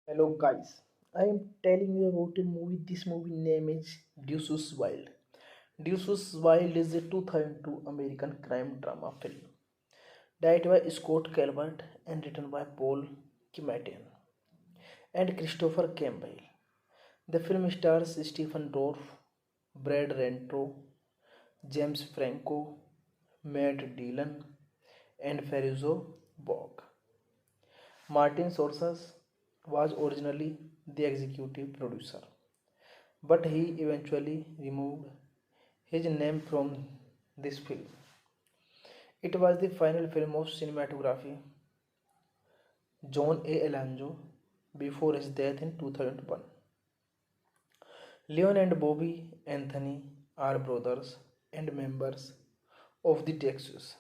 Hello guys, I am telling you about a movie. This movie name is Deuces Wild. Deuces Wild is a 2002 American crime drama film directed by Scott Calvert and written by Paul Kimatian and Christopher Campbell. The film stars Stephen Dorff, Brad Renfro, James Franco, Matt Dillon, and Ferruzo Bog. Martin Scorsese was originally the executive producer, but he eventually removed his name from this film. It was the final film of cinematography John A. Alonzo before his death in 2001. Leon and Bobby Anthony are brothers and members of the Texas,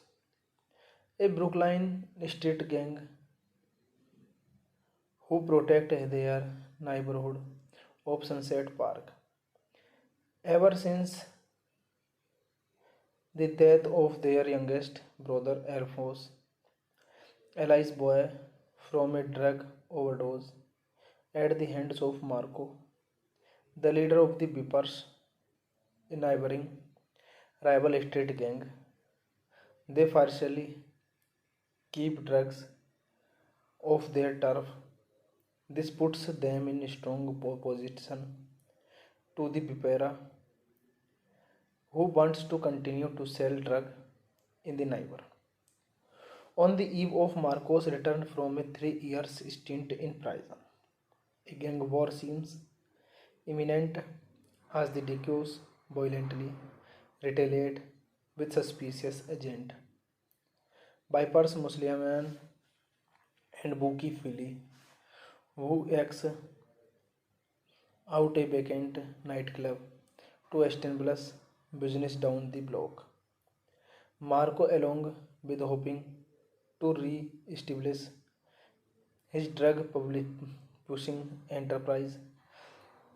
a Brooklyn street gang who protect their neighborhood of Sunset Park. Ever since the death of their youngest brother Alphonse, Eli's boy, from a drug overdose at the hands of Marco, the leader of the Beepers, a neighboring rival street gang. They partially keep drugs off their turf. This puts them in strong opposition to the Bipera, who wants to continue to sell drugs in the neighbor. On the eve of Marco's return from a 3 year stint in prison, a gang war seems imminent as the Dicos violently retaliate with suspicious agent. Bypass Musliman and Buki Philly, who acts out a vacant nightclub to establish business down the block. Marco, along with hoping to re-establish his drug pushing enterprise,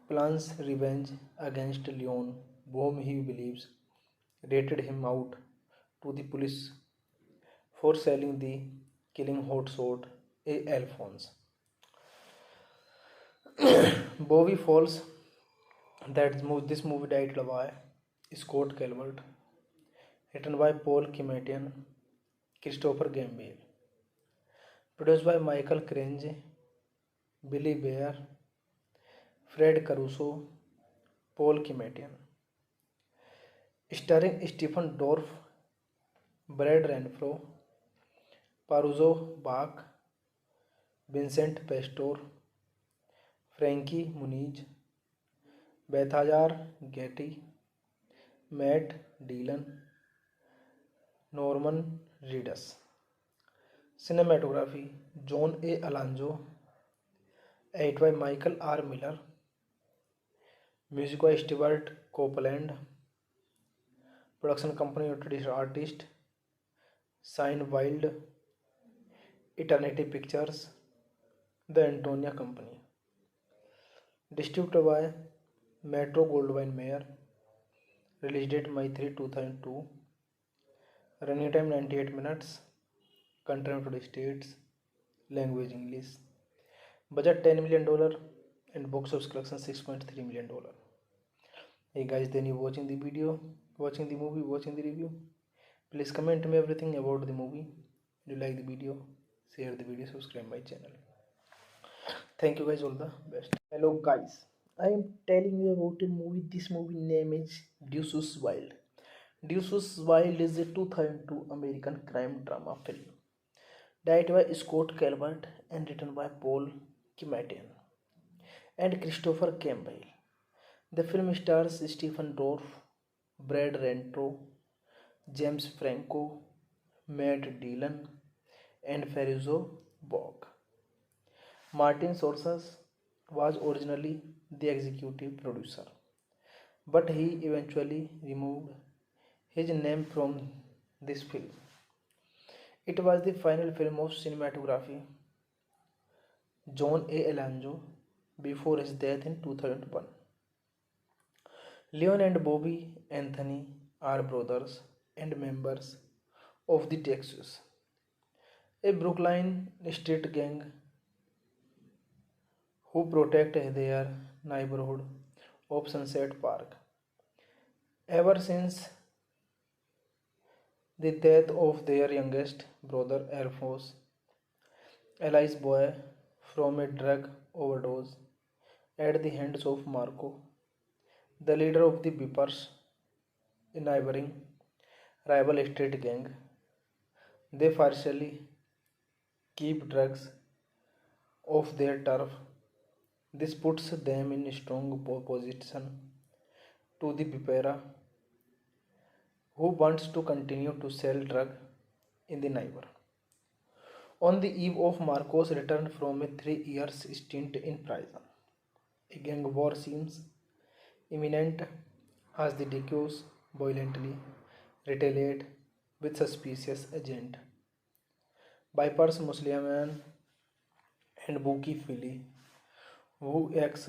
plans revenge against Leon, whom he believes rated him out to the police for selling the killing hotshot A. Alphonse. Bowie Falls, this movie directed by Scott Calvert, written by Paul Kimatian, Christopher Gambale, produced by Michael Crange, Billy Bear, Fred Caruso, Paul Kimatian, starring Stephen Dorff, Brad Renfro, Paruzzo Bach, Vincent Pastor, Frankie Muniz, Balthazar Getty, Matt Dillon, Norman Reedus. Cinematography John A. Alonzo, edited by Michael R. Miller, music by Stewart Copeland, production company British artist, Sign Wild, Eternity Pictures, The Antonia Company. Distributed by Metro Goldwyn Mayer. Release date May 3, 2002. Running time 98 minutes. Country United States. Language English. Budget $10 million and box office collection $6.3 million. Hey guys, then you watching the video, watching the movie, watching the review. Please comment me everything about the movie. If you like the video, share the video, subscribe my channel. Thank you guys, all the best. Hello guys, I am telling you about a movie. This movie name is Deuces Wild. Deuces Wild is a 2002 American crime drama film directed by Scott Calvert and written by Paul Kimatian and Christopher Campbell. The film stars Stephen Dorff, Brad Renfro, James Franco, Matt Dillon, and Ferruzo Bog. Martin Scorsese was originally the executive producer, but he eventually removed his name from this film. It was the final film of cinematography John A. Alonzo before his death in 2001. Leon and Bobby Anthony are brothers and members of the Texas, a Brooklyn street gang who protect their neighborhood of Sunset Park. Ever since the death of their youngest brother Alphonse, Eli's boy, from a drug overdose at the hands of Marco, the leader of the Beepers, a neighboring rival street gang. They partially keep drugs off their turf. This puts them in strong opposition to the Bipera, who wants to continue to sell drugs in the neighbor. On the eve of Marco's return from a 3 year stint in prison, a gang war seems imminent as the Dicos violently retaliate with suspicious agent. Bypass Musliman and Buki Philly, who acts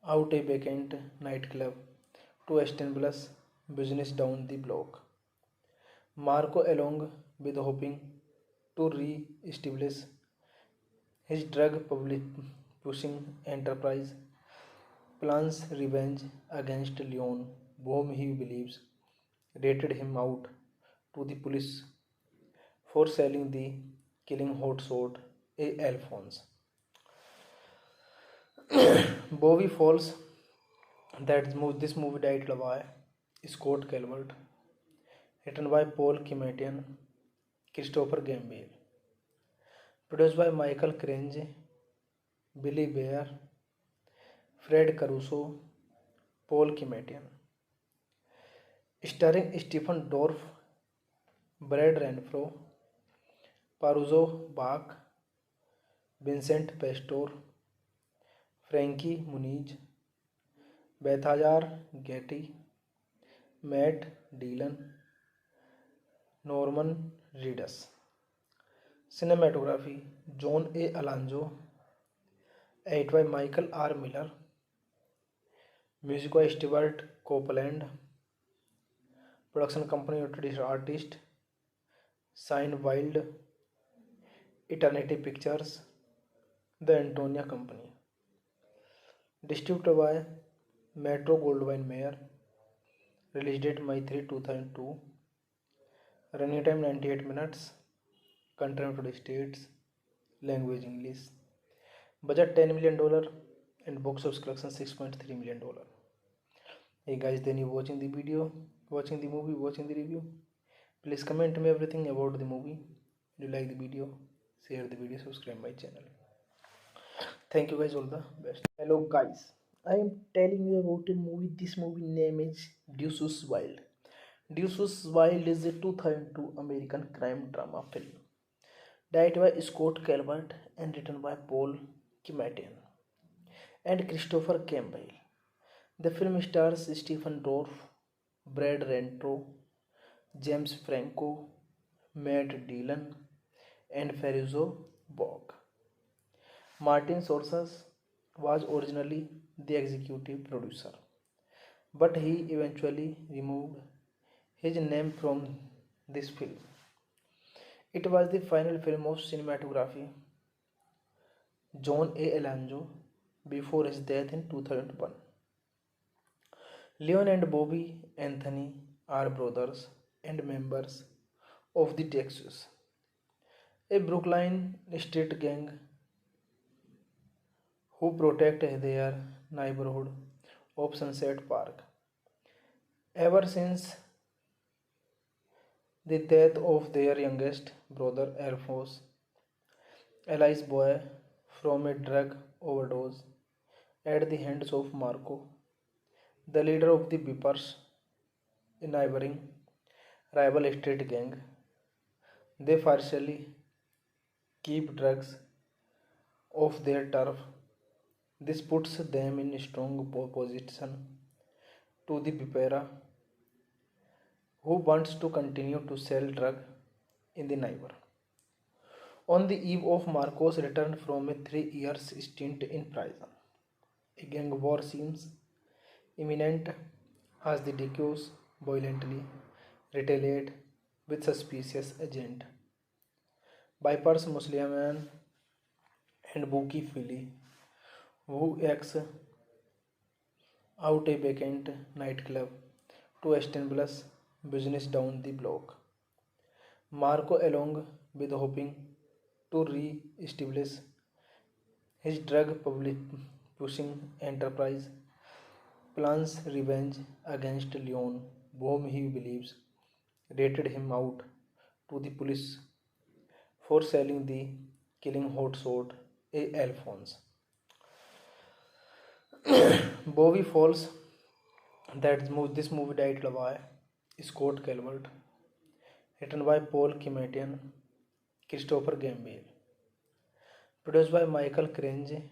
out a vacant nightclub to establish business down the block. Marco, along with hoping to re-establish his drug pushing enterprise, plans revenge against Leon, whom he believes rated him out to the police for selling the killing hotshot A. Alphonse. Bowie Falls, this movie directed by Scott Calvert, written by Paul Kimatian, Christopher Gambale, produced by Michael Crange, Billy Bear, Fred Caruso, Paul Kimatian, starring Stephen Dorff, Brad Renfro, Paruzzo Bach, Vincent Pastor, Frankie Muniz, Balthazar Getty, Matt Dillon, Norman Reedus. Cinematography John A. Alonzo, edited by Michael R. Miller, music by Stewart Copeland, production company introduced artist Sign Wild, Eternity Pictures, The Antonia Company, distributed by Metro Goldwyn Mayer, release date May 3, 2002, running time 98 minutes, country United States, language English, budget $10 million and box office collection $6.3 million. Hey guys, then you watching the video, watching the movie, watching the review. Please comment me everything about the movie. If you like the video, share the video, subscribe my channel. Thank you guys, all the best. Hello guys, I am telling you about a movie. This movie name is Deuces Wild. Deuces Wild is a 2002 American crime drama film directed by Scott Calvert and written by Paul Kimatian and Christopher Campbell. The film stars Stephen Dorff, Brad Renfro, James Franco, Matt Dillon, and Farruko Bog. Martin Scorsese was originally the executive producer, but he eventually removed his name from this film. It was the final film of cinematography John A. Alonzo before his death in 2001. Leon and Bobby Anthony are brothers and members of the Texas, a Brooklyn street gang who protect their neighborhood of Sunset Park. Ever since the death of their youngest brother Alphonse, Eli's boy, from a drug overdose at the hands of Marco, the leader of the Beepers, a neighboring rival street gang. They partially keep drugs off their turf. This puts them in strong opposition to the Bipera, who wants to continue to sell drugs in the neighbor. On the eve of Marco's return from a 3 year stint in prison, a gang war seems imminent as the Dicos violently retaliate with suspicious agent. Bypass Musliman and Bookie Philly, who acts out a vacant nightclub to establish business down the block. Marco, along with hoping to re-establish his drug pushing enterprise, plans revenge against Leon, whom he believes rated him out to the police for selling the killing hotshot A. Alphonse. Bowie Falls, this movie titled by Scott Calvert, written by Paul Kimatian, Christopher Gambale, produced by Michael Crange,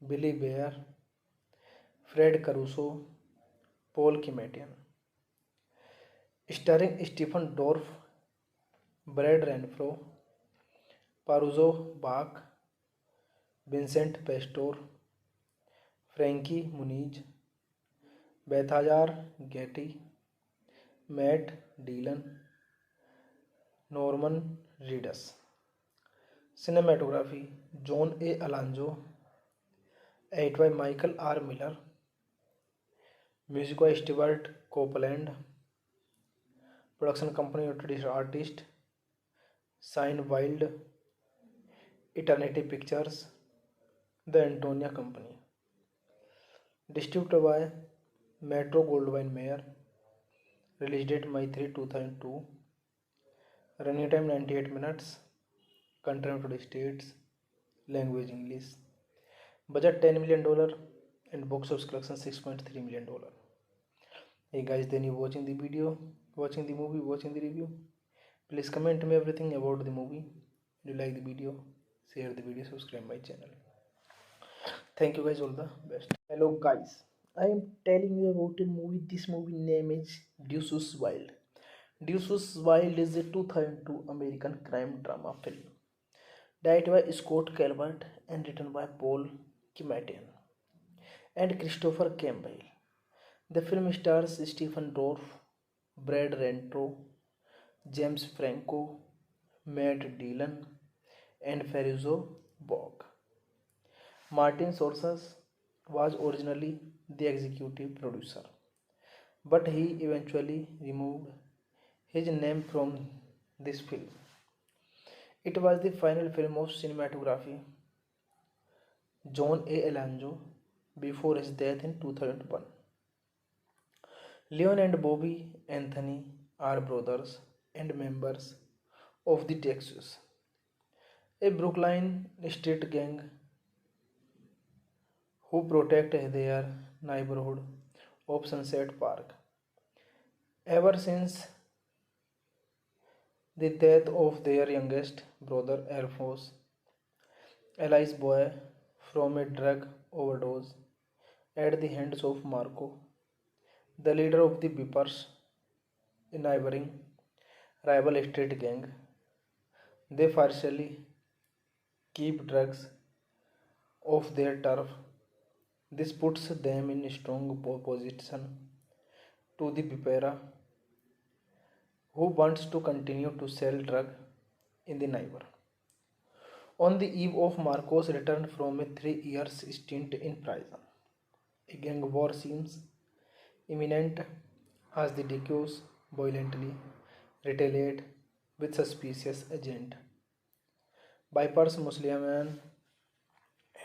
Billy Bear, Fred Caruso, Paul Kimatian, starring Stephen Dorff, Brad Renfro, Paruzzo Bach, Vincent Pastor, Frankie Muniz, Balthazar Getty, Matt Dillon, Norman Reedus. Cinematography John A. Alonzo, edited by Michael R. Miller, music by Stewart Copeland, production company artist Sign Wild, Eternity Pictures, The Antonia Company, distributed by Metro Goldwyn Mayer, release date May 3, 2002, running time 98 minutes, country United States, language English, budget $10 million and box office collection $6.3 million. Hey guys, then you watching the video, watching the movie, watching the review, please comment me everything about the movie. If you like the video, share the video, subscribe my channel. Thank you guys, all the best. Hello guys, I am telling you about a movie. This movie name is Deuces Wild. Deuces Wild is a 2002 American crime drama film directed by Scott Calvert and written by Paul Kimatian and Christopher Campbell. The film stars Stephen Dorff, Brad Renfro, James Franco, Matt Dillon, and Farruko Bog. Martin Scorsese was originally the executive producer, but he eventually removed his name from this film. It was the final film of cinematography John A. Alonzo before his death in 2001. Leon and Bobby Anthony are brothers and members of the Texas, a Brooklyn street gang who protect their neighborhood of Sunset Park. Ever since the death of their youngest brother Alphonse, Eli's boy, from a drug overdose at the hands of Marco, the leader of the Beepers, a neighboring rival street gang. They partially keep drugs off their turf. This puts them in strong opposition to the Beepera, who wants to continue to sell drugs in the neighbor. On the eve of Marco's return from a 3 year stint in prison, a gang war seems imminent as the Dickios violently retaliate with suspicious agent Vipers Musliman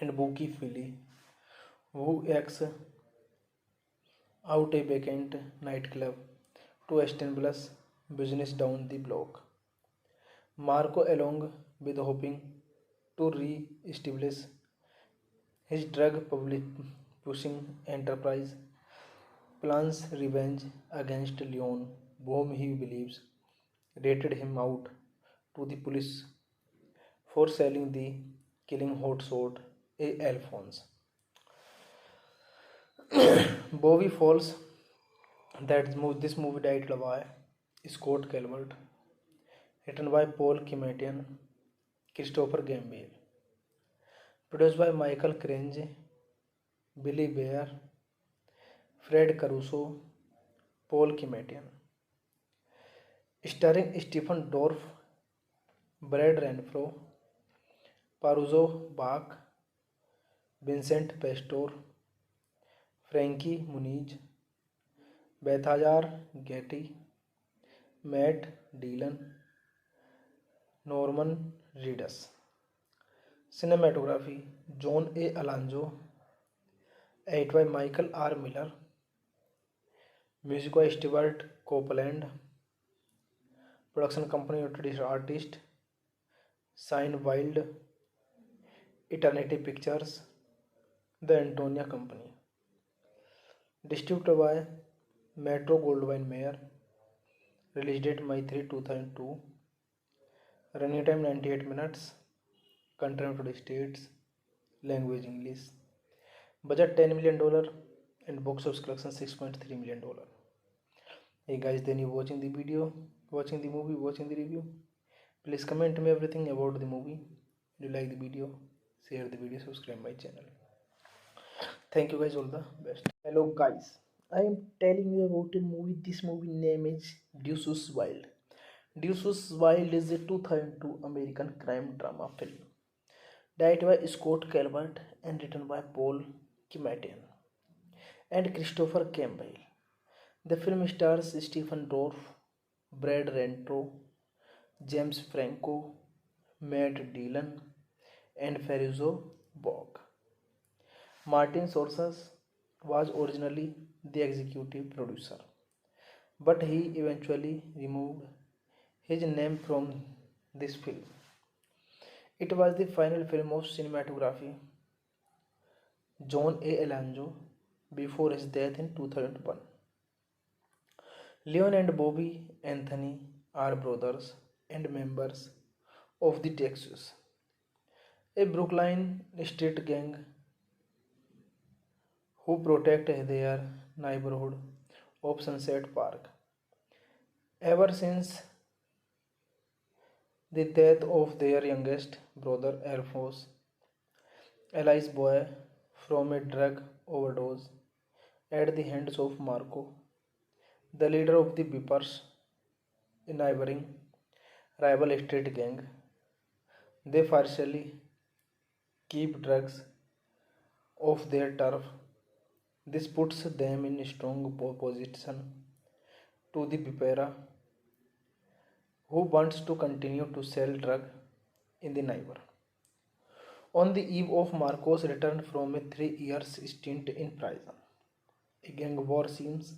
and Bookie Philly, who acts out a vacant nightclub to establish business down the block. Marco, along with hoping to re-establish his drug pushing enterprise, plans revenge against Leon, whom he believes rated him out to the police for selling the killing hotshot A. Alphonse. Bowie Falls, this movie titled by Scott Calvert, written by Paul Kimatian, Christopher Gambale, produced by Michael Crange, Billy Bear, Fred Caruso, Paul Kimatian, starring Stephen Dorff, Brad Renfro, Paruzo Bach, Vincent Pastor, Frankie Muniz, Balthazar Getty, Matt Dillon, Norman Reedus. Cinematography John A. Alonso, edit by Michael R. Miller, music by Stewart Copeland, production company introduced artist Sign Wild, Eternity Pictures, The Antonia Company, distributed by Metro Goldwyn Mayer, release date May 3, 2002, running time 98 minutes, country United States, language English, budget $10 million and box office collection $6.3 million. Hey guys, then you watching the video, watching the movie, watching the review. Please comment me everything about the movie. Do you like the video? Share the video, subscribe my channel. Thank you guys, all the best. Hello guys, I am telling you about a movie. This movie name is Deuces Wild. Deuces Wild is a 2002 American crime drama film directed by Scott Calvert and written by Paul Kimatian and Christopher Campbell. The film stars Stephen Dorff, Brad Renfro, James Franco, Matt Dillon, and Faruzo Bog. Martin Scorsese was originally the executive producer, but he eventually removed his name from this film. It was the final film of cinematography John A. Alonso before his death in 2001. Leon and Bobby Anthony are brothers and members of the Texas, a Brooklyn street gang who protect their neighborhood of Sunset Park. Ever since the death of their youngest brother Alphonse, Eli's boy, from a drug overdose at the hands of Marco, the leader of the Beepers, a neighboring rival street gang, they partially keep drugs off their turf. This puts them in strong opposition to the Beepera, who wants to continue to sell drugs in the neighbor. On the eve of Marco's return from a 3 year stint in prison, a gang war seems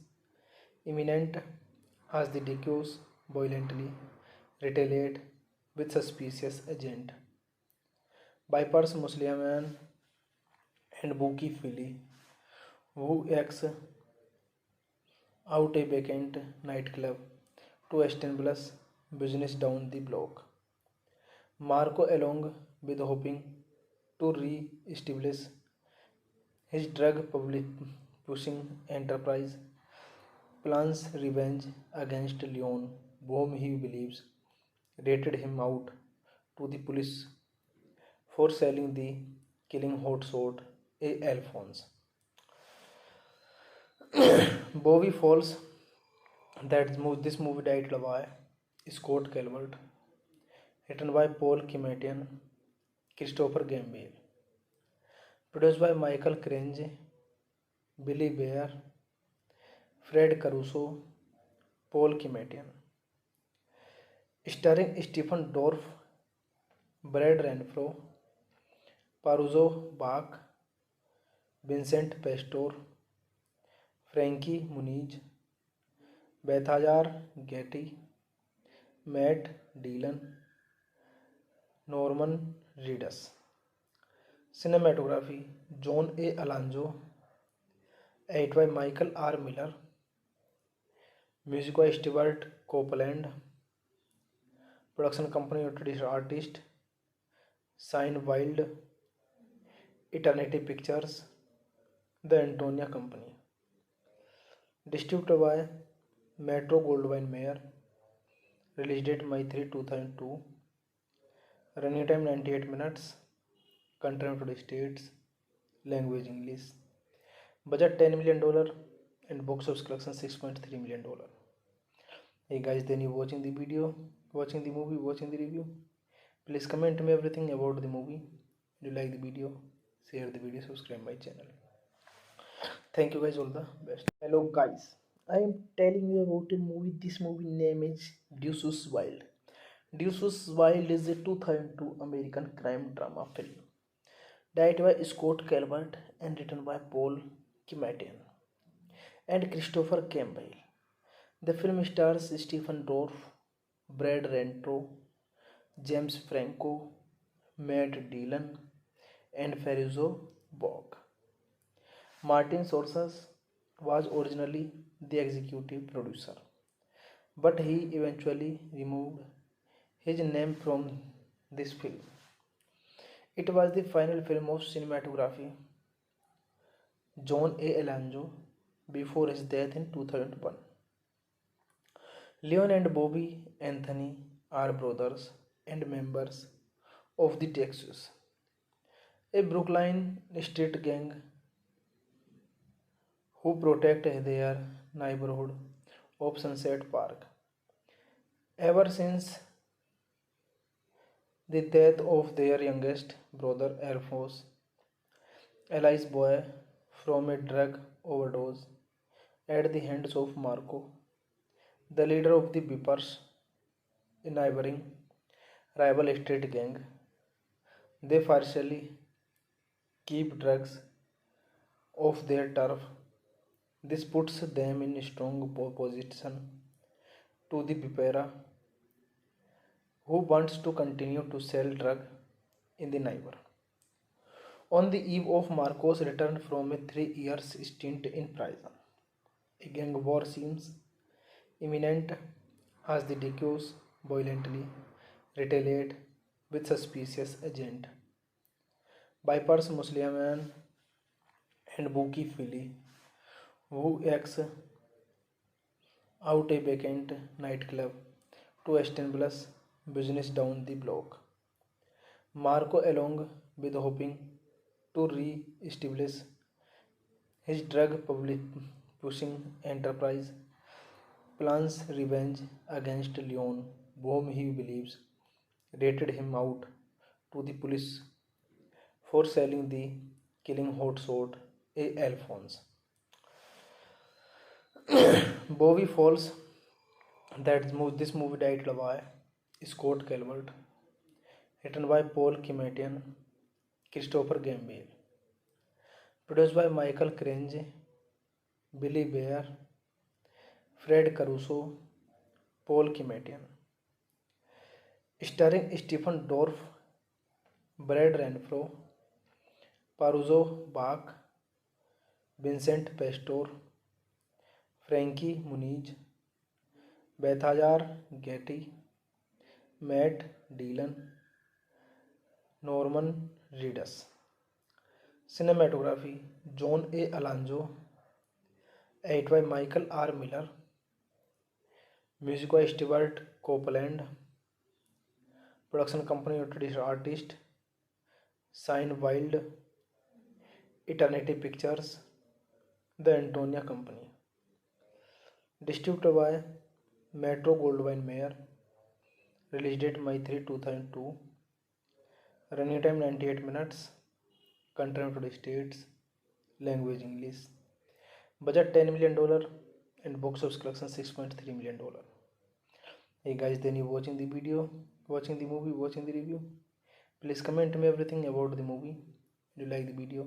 imminent as the Dickios violently retaliate with suspicious agent Vipers Musliman and Buki Philly, who acts out a vacant nightclub to establish business down the block. Marco, along with hoping to re-establish his drug pushing enterprise, plans revenge against Leon, whom he believes rated him out to the police for selling the killing hotshot A. Alphonse. Bobby Falls, this movie directed by Scott Calvert, written by Paul Kimatian, Christopher Campbell, produced by Michael Crange, Billy Bear, Fred Caruso, Paul Kimatian, starring Stephen Dorff, Brad Renfro, Paruzo Bach, Vincent Pastor, Frankie Muniz, Balthazar Getty, Matt Dillon, Norman Reedus. Cinematography John A. Alonso, edit by Michael R. Miller, music by Stewart Copeland, production company introduced artist Sign Wild, Eternity Pictures, The Antonia Company, distributed by Metro Goldwyn Mayer, release date May 3, 2002, running time 98 minutes, country United States, language English, budget $10 million and box office collection $6.3 million. Hey guys, then you watching the video, watching the movie, watching the review. Please comment me everything about the movie. If you like the video, share the video, subscribe my channel. Thank you guys, all the best. Hello guys, I am telling you about a movie. This movie name is Deuces Wild. Deuces Wild is a 2002 American crime drama film directed by Scott Calvert and written by Paul Kimatian and Christopher Campbell. The film stars Stephen Dorff, Brad Renfro, James Franco, Matt Dillon, and Ferruzo Bog. Martin Scorsese was originally the executive producer, but he eventually removed his name from this film. It was the final film of cinematography John A. Alonzo before his death in 2001. Leon and Bobby Anthony are brothers and members of the Texas, a Brooklyn street gang who protect their neighborhood of Sunset Park. Ever since the death of their youngest brother Alphonse, Eli's boy, from a drug overdose at the hands of Marco, the leader of the Beepers, a neighboring rival street gang. They partially keep drugs off their turf. This puts them in strong opposition to the Bipera, who wants to continue to sell drugs in the neighbor. On the eve of Marco's return from a 3 year stint in prison, a gang war seems imminent as the Dicos violently retaliate with suspicious agent. Vipers Musliman and Buki Philly, who acts out a vacant nightclub to establish business down the block. Marco, along with hoping to re-establish his drug pushing enterprise, plans revenge against Leon, whom he believes rated him out to the police for selling the killing hotshot A. Alphonse. Bowie Falls, this movie directed by Scott Calvert, written by Paul Kimatian, Christopher Gambale, produced by Michael Crange, Billy Bear, Fred Caruso, Paul Kimatian, starring Stephen Dorff, Brad Renfro, Paruzzo Bach, Vincent Pastor, Frankie Muniz, Balthazar Getty, Matt Dillon, Norman Reedus. Cinematography John A. Alonzo, edited by Michael R. Miller, music by Stewart Copeland, production company artist Sign Wild, Eternity Pictures, The Antonia Company. Distributed by Metro Goldwyn Mayer. Release date May 3, 2002. Running time 98 minutes. Country United States. Language English. Budget $10 million and box office collection $6.3 million. Hey guys, then you watching the video, watching the movie, watching the review. Please comment me everything about the movie. If you like the video,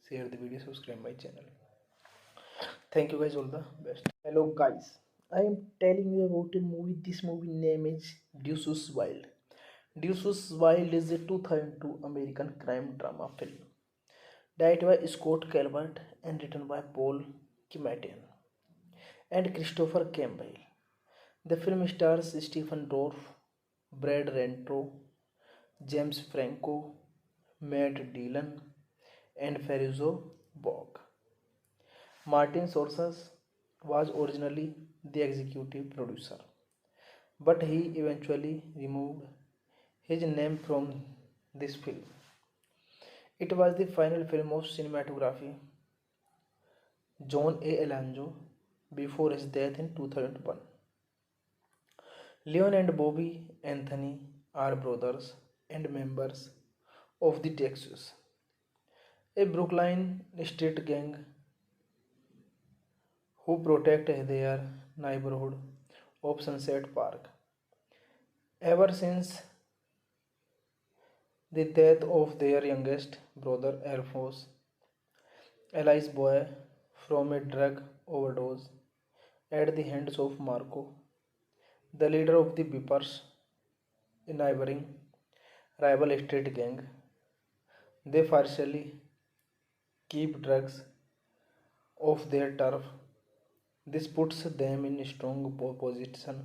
share the video, subscribe my channel. Thank you guys, all the best. Hello guys, I am telling you about a movie. This movie name is Deuces Wild. Deuces Wild is a 2002 American crime drama film directed by Scott Calvert and written by Paul Kimatian and Christopher Campbell. The film stars Stephen Dorff, Brad Renfro, James Franco, Matt Dillon, and Ferruzo Bog. Martin Scorsese was originally the executive producer, but he eventually removed his name from this film. It was the final film of cinematography John A. Alonzo before his death in 2001. Leon and Bobby Anthony are brothers and members of the Texas, a Brooklyn street gang who protect their neighborhood of Sunset Park. Ever since the death of their youngest brother Alphonse, Eli's boy, from a drug overdose at the hands of Marco, the leader of the Beepers, a neighboring rival street gang. They partially keep drugs off their turf. This puts them in strong opposition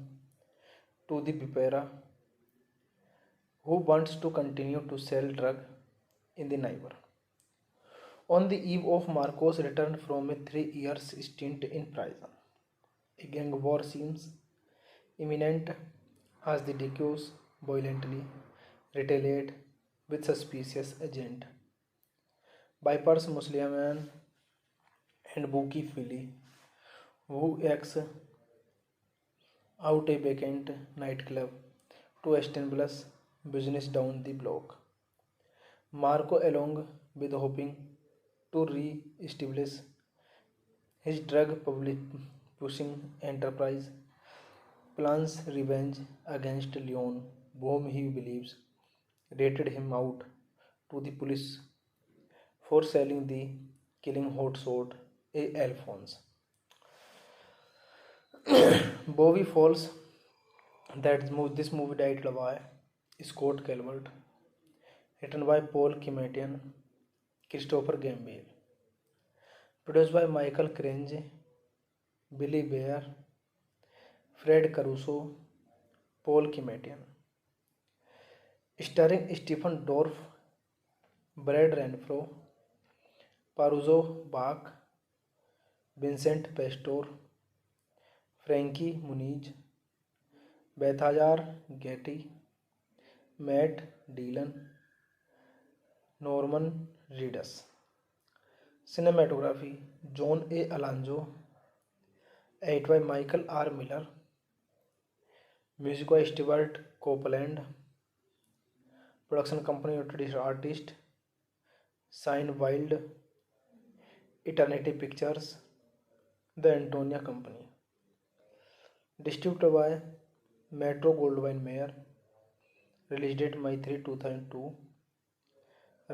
to the Bipera, who wants to continue to sell drugs in the neighbor. On the eve of Marco's return from a 3 year stint in prison, a gang war seems imminent as the Dicos violently retaliate with suspicious agent. Vipers Musliman and Buki Philly, who acts out a vacant nightclub to establish business down the block. Marco, along with hoping to re-establish his drug pushing enterprise, plans revenge against Leon, whom he believes rated him out to the police for selling the killing hotshot A. Alphonse. Bowie Falls, this movie directed by Scott Calvert, written by Paul Kimatian, Christopher Gambale, produced by Michael Crange, Billy Bear, Fred Caruso, Paul Kimatian, starring Stephen Dorff, Brad Renfro, Paruzzo Bach, Vincent Pastor, Frankie Muniz, Balthazar Getty, Matt Dillon, Norman Reedus. Cinematography John A. Alonzo, edited by Michael R. Miller, music by Stewart Copeland, production company introduced artist Sign Wild, Eternity Pictures, The Antonia Company, distributed by Metro Goldwyn Mayer, release date May 3, 2002,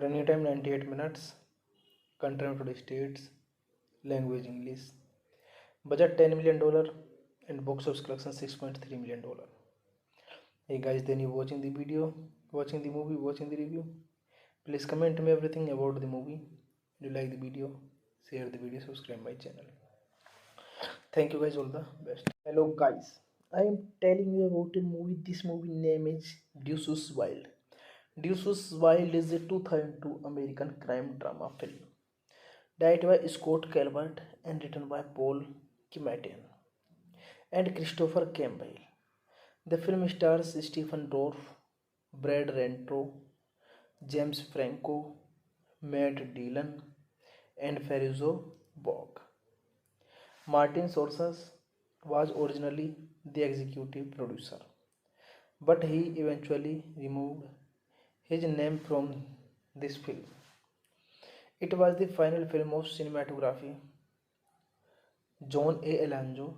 running time 98 minutes, country United States, language English, budget $10 million and box office collection $6.3 million. Hey guys, then you watching the video, watching the movie, watching the review. Please comment me everything about the movie. Do you like the video? Share the video, subscribe my channel. Thank you guys, all the best. Hello guys, I am telling you about a movie. This movie name is Deuces Wild. Deuces Wild is a 2002 American crime drama film directed by Scott Calvert and written by Paul Kimatian and Christopher Campbell. The film stars Stephen Dorff, Brad Renfro, James Franco, Matt Dillon, and Farruko Bog. Martin Scorsese was originally the executive producer, but he eventually removed his name from this film. It was the final film of cinematography John A. Alonzo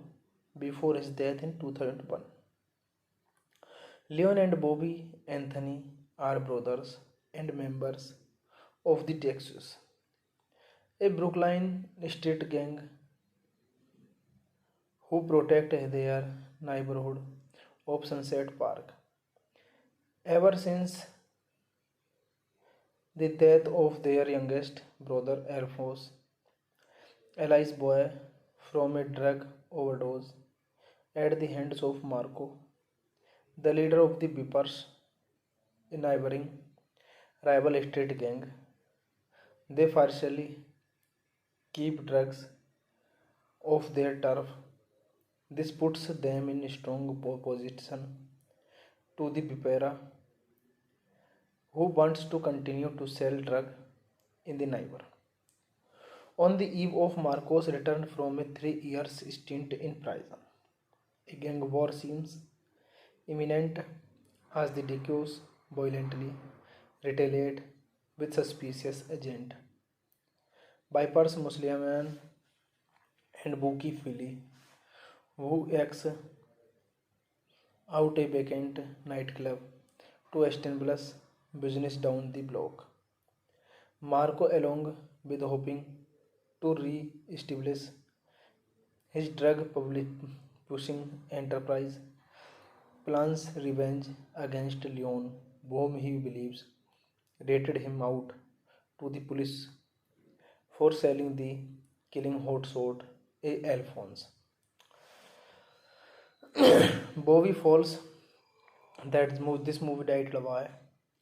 before his death in 2001. Leon and Bobby Anthony are brothers and members of the Texas, a Brooklyn street gang who protect their neighborhood of Sunset Park. Ever since the death of their youngest brother Alphonse, Eli's boy, from a drug overdose at the hands of Marco, the leader of the Beepers, a neighboring rival street gang. They partially keep drugs off their turf. This puts them in strong opposition to the Bipera, who wants to continue to sell drugs in the neighbor. On the eve of Marco's return from a 3 year stint in prison, a gang war seems imminent as the Dicos violently retaliate with suspicious agent. Bypass Musliman and Buki Philly, who acts out a vacant nightclub to establish business down the block. Marco, along with hoping to re-establish his drug pushing enterprise, plans revenge against Leon, whom he believes rated him out to the police for selling the killing hotshot A. Alphonse. Bowie Falls, this movie directed by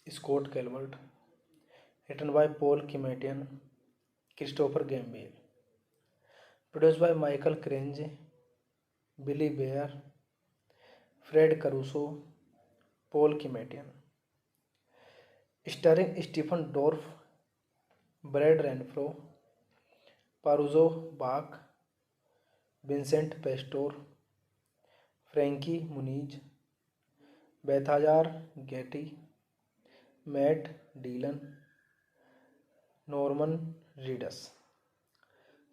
Scott Calvert, written by Paul Kimatian, Christopher Gambale, produced by Michael Crange, Billy Bear, Fred Caruso, Paul Kimatian, starring Stephen Dorff, Brad Renfro, Paruzzo Bach, Vincent Pastor, Frankie Muniz, Balthazar Getty, Matt Dillon, Norman Reedus.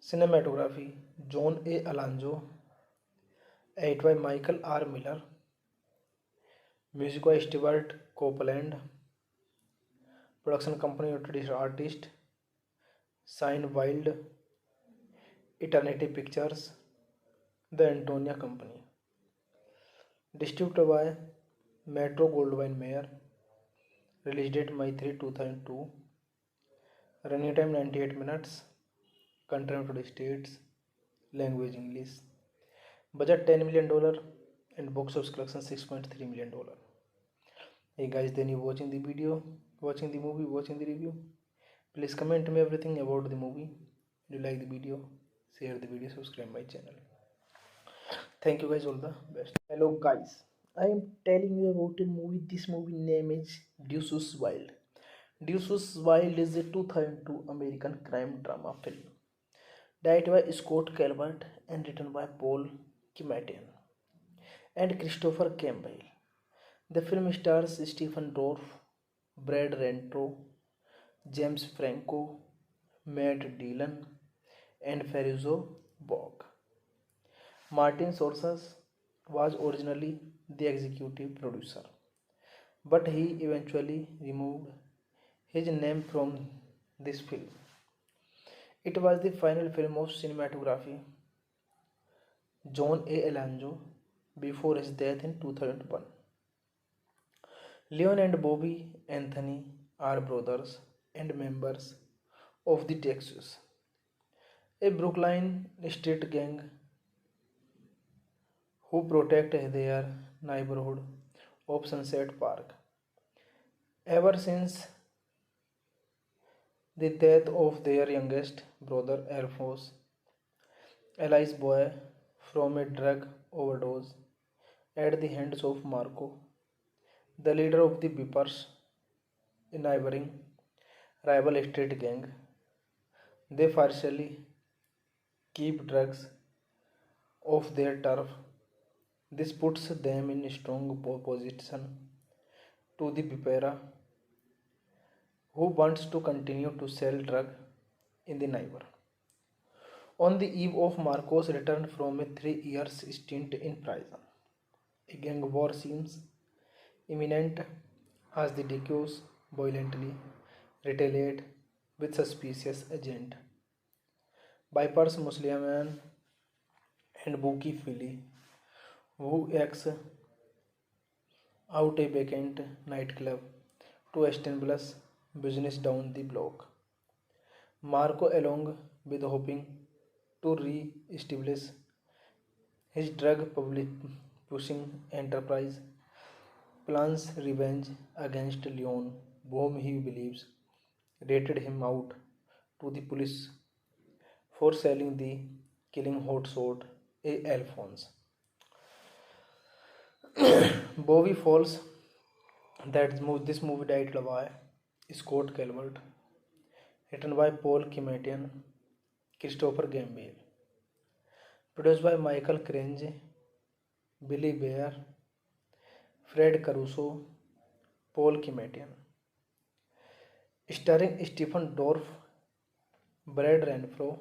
Cinematography John A. Alonzo, edited by Michael R. Miller, music by Stewart Copeland, production company introduced artist Sign Wild, Eternity Pictures, The Antonia Company, distributed by Metro Goldwyn Mayer, release date May 3, 2002, running time 98 minutes, country United States, language English, budget $10 million and box office collection $6.3 million. Hey guys, then you watching the video, watching the movie, watching the review. Please comment me everything about the movie. If you like the video, share the video, subscribe my channel. Thank you guys, all the best. Hello guys, I am telling you about a movie. This movie name is Deuces Wild. Deuces Wild is a 2002 American crime drama film directed by Scott Calvert and written by Paul Kimatian and Christopher Campbell. The film stars Stephen Dorff, Brad Renfro, James Franco, Matt Dillon, and Farruko Bog. Martin Scorsese was originally the executive producer, but he eventually removed his name from this film. It was the final film of cinematography John A. Alonzo before his death in 2001. Leon and Bobby Anthony are brothers and members of the Texas, a Brooklyn street gang who protect their neighborhood of Sunset Park. Ever since the death of their youngest brother Alphonse, Eli's boy, from a drug overdose at the hands of Marco, the leader of the Beepers, a neighboring rival street gang. They partially keep drugs off their turf. This puts them in strong opposition to the Beepera, who wants to continue to sell drugs in the neighbor. On the eve of Marco's return from a 3 year stint in prison, a gang war seems imminent as the Decues violently retaliate with suspicious agent. Bypass Musliman and Buki Philly, who acts out a vacant nightclub to establish business down the block. Marco, along with hoping to re-establish his drug pushing enterprise, plans revenge against Leon, whom he believes rated him out to the police for selling the killing hotshot A. Alphonse. Bowie Falls, this movie directed by Scott Calvert, written by Paul Kimatian, Christopher Gambale, produced by Michael Crange, Billy Bear, Fred Caruso, Paul Kimatian, starring Stephen Dorff, Brad Renfro,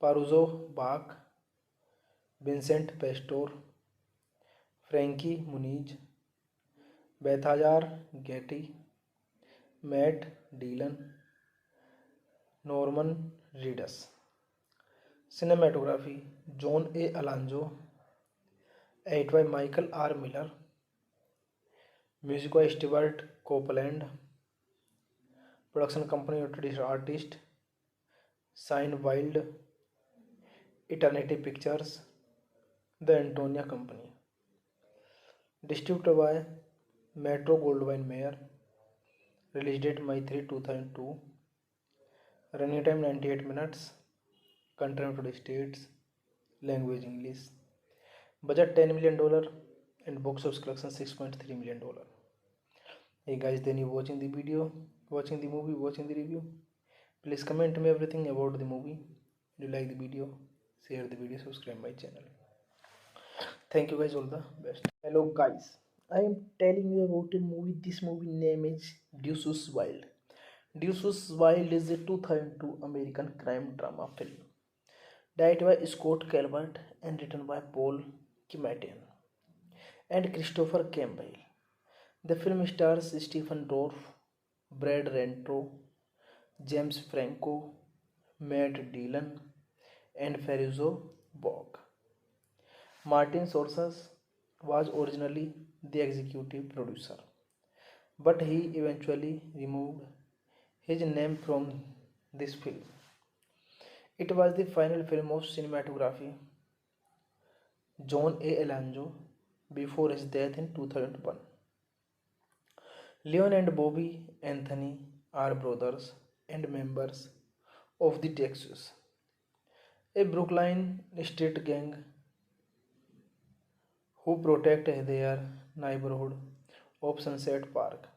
Paruzo Bach, Vincent Pastor, Frankie Muniz, Balthazar Getty, Matt Dillon, Norman Reedus. Cinematography John A. Alonzo, edit by Michael R. Miller, music by Stewart Copeland, production company artist Sign Wild, Eternity Pictures, The Antonia Company, distributed by Metro Goldwyn Mayer, release date May 3, 2002, running time 98 minutes, country United States, language English, budget $10 million and box office collection $6.3 million. Hey guys, then you watching the video, watching the movie, watching the review. Please comment me everything about the movie. Do you like the video? Share the video, subscribe my channel. Thank you guys, all the best. Hello guys, I am telling you about a movie. This movie name is Deuces Wild. Deuces Wild is a 2002 American crime drama film directed by Scott Calvert and written by Paul Kimatian and Christopher Campbell. The film stars Stephen Dorff, Brad Renfro, James Franco, Matt Dillon, and Faruzo Bog. Martin Scorsese was originally the executive producer, but he eventually removed his name from this film. It was the final film of cinematography John A. Alonzo before his death in 2001. Leon and Bobby Anthony are brothers and members of the Texas, a Brooklyn street gang who protect their neighborhood of Sunset Park.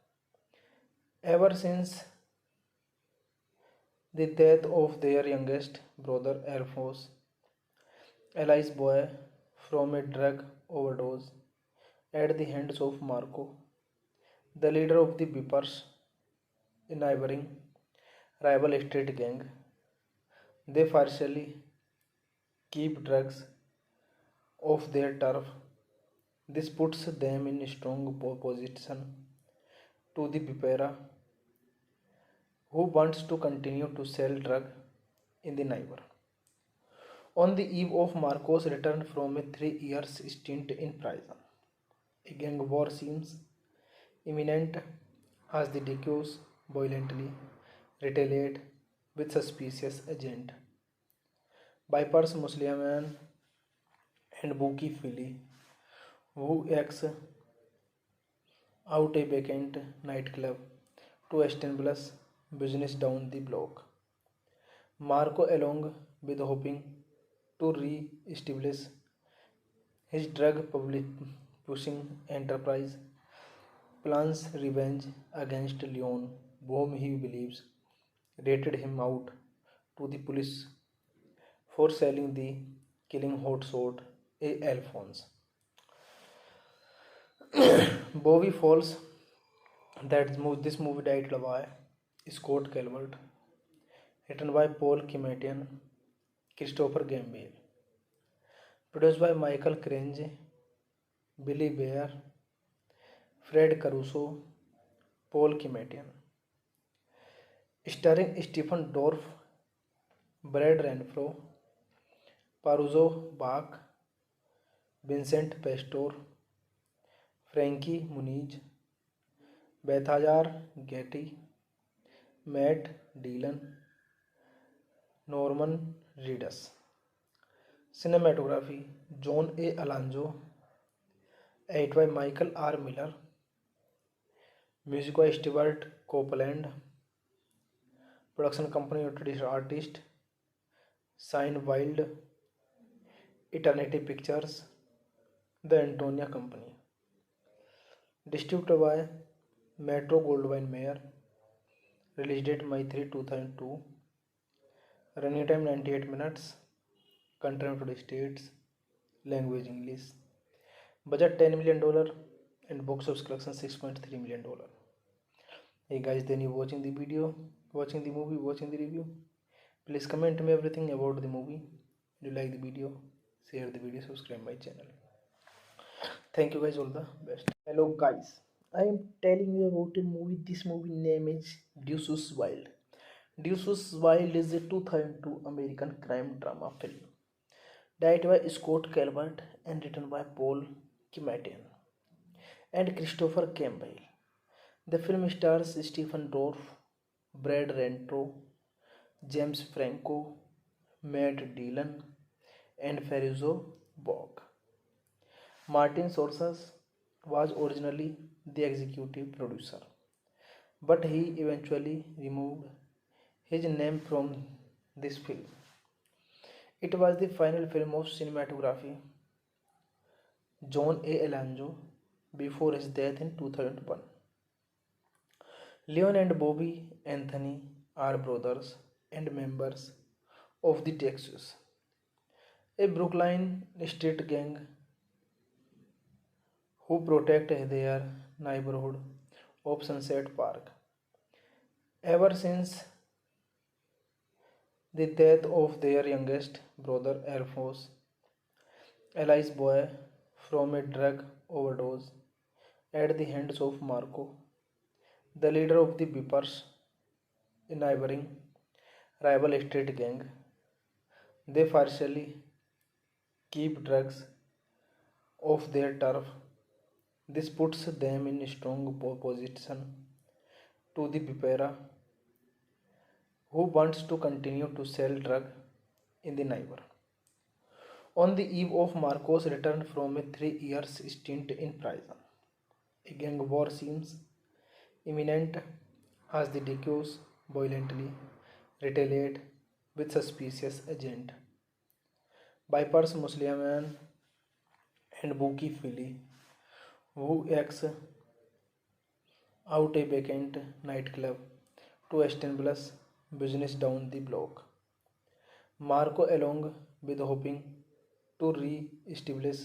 Ever since the death of their youngest brother Alphonse, Eli's boy, from a drug overdose at the hands of Marco, the leader of the Beepers, a neighboring rival street gang, they partially keep drugs off their turf. This puts them in strong opposition to the Beepera, who wants to continue to sell drugs in the neighbor. On the eve of Marco's return from a 3 year stint in prison, a gang war seems imminent as the Dickios violently retaliate with suspicious agent Vipers Musliman and Buki Philly, who acts out a vacant nightclub to establish business down the block. Marco, along with hoping to re-establish his drug pushing enterprise, plans revenge against Leon, whom he believes rated him out to the police for selling the killing hotshot A. Alphonse. Bobby Falls, this movie directed by Scott Calvert, written by Paul Kimatian, Christopher Gambale, produced by Michael Crange, Billy Bear, Fred Caruso, Paul Kimatian, starring Stephen Dorff, Brad Renfro, Paruzo Bach, Vincent Pastor, Frankie Muniz, Balthazar Getty, Matt Dillon, Norman Reedus. Cinematography John A. Alonzo, edit by Michael R. Miller, music by Stewart Copeland, production company artist Sign Wild, Eternity Pictures, The Antonia Company, distributed by Metro Goldwyn Mayer, release date May 3, 2002, running time 98 minutes, country United States, language English, budget $10 million and box office collection $6.3 million. Hey guys, then you watching the video, watching the movie, watching the review. Please comment me everything about the movie. If you like the video, share the video, subscribe my channel. Thank you guys, all the best. Hello guys, I am telling you about a movie. This movie name is Deuces Wild. Deuces Wild is a 2002 American crime drama film directed by Scott Calvert and written by Paul Kimatian and Christopher Campbell. The film stars Stephen Dorff, Brad Renfro, James Franco, Matt Dillon, and Ferruzo Bog. Martin Scorsese was originally the executive producer, but he eventually removed his name from this film. It was the final film of cinematography John A. Alonzo before his death in 2001. Leon and Bobby Anthony are brothers and members of the Texas, a Brooklyn street gang who protect their neighborhood of Sunset Park. Ever since the death of their youngest brother Alphonse, Eli's boy, from a drug overdose at the hands of Marco, the leader of the Beepers, a neighboring rival street gang, they partially keep drugs off their turf. This puts them in strong opposition to the Beepera, who wants to continue to sell drugs in the neighbor. On the eve of Marco's return from a 3 year stint in prison, a gang war seems imminent as the Dickios violently retaliate with suspicious agent Vipers Musliman and Buki Philly, who acts out a vacant nightclub to establish business down the block. Marco, along with hoping to re-establish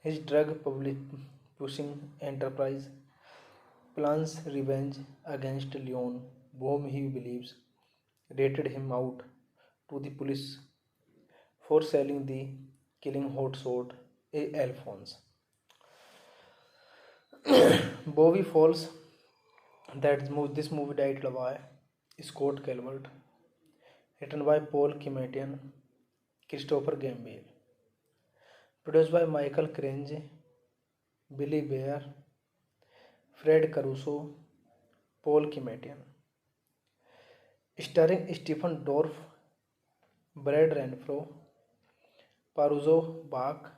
his drug pushing enterprise, plans revenge against Leon, whom he believes rated him out to the police for selling the killing hotshot A. Alphonse. Bowie Falls, this movie titled by Scott Calvert, written by Paul Kimatian, Christopher Gamble, produced by Michael Crange, Billy Bear, Fred Caruso, Paul Kimatian, starring Stephen Dorff, Brad Renfro, Paruzzo Bach,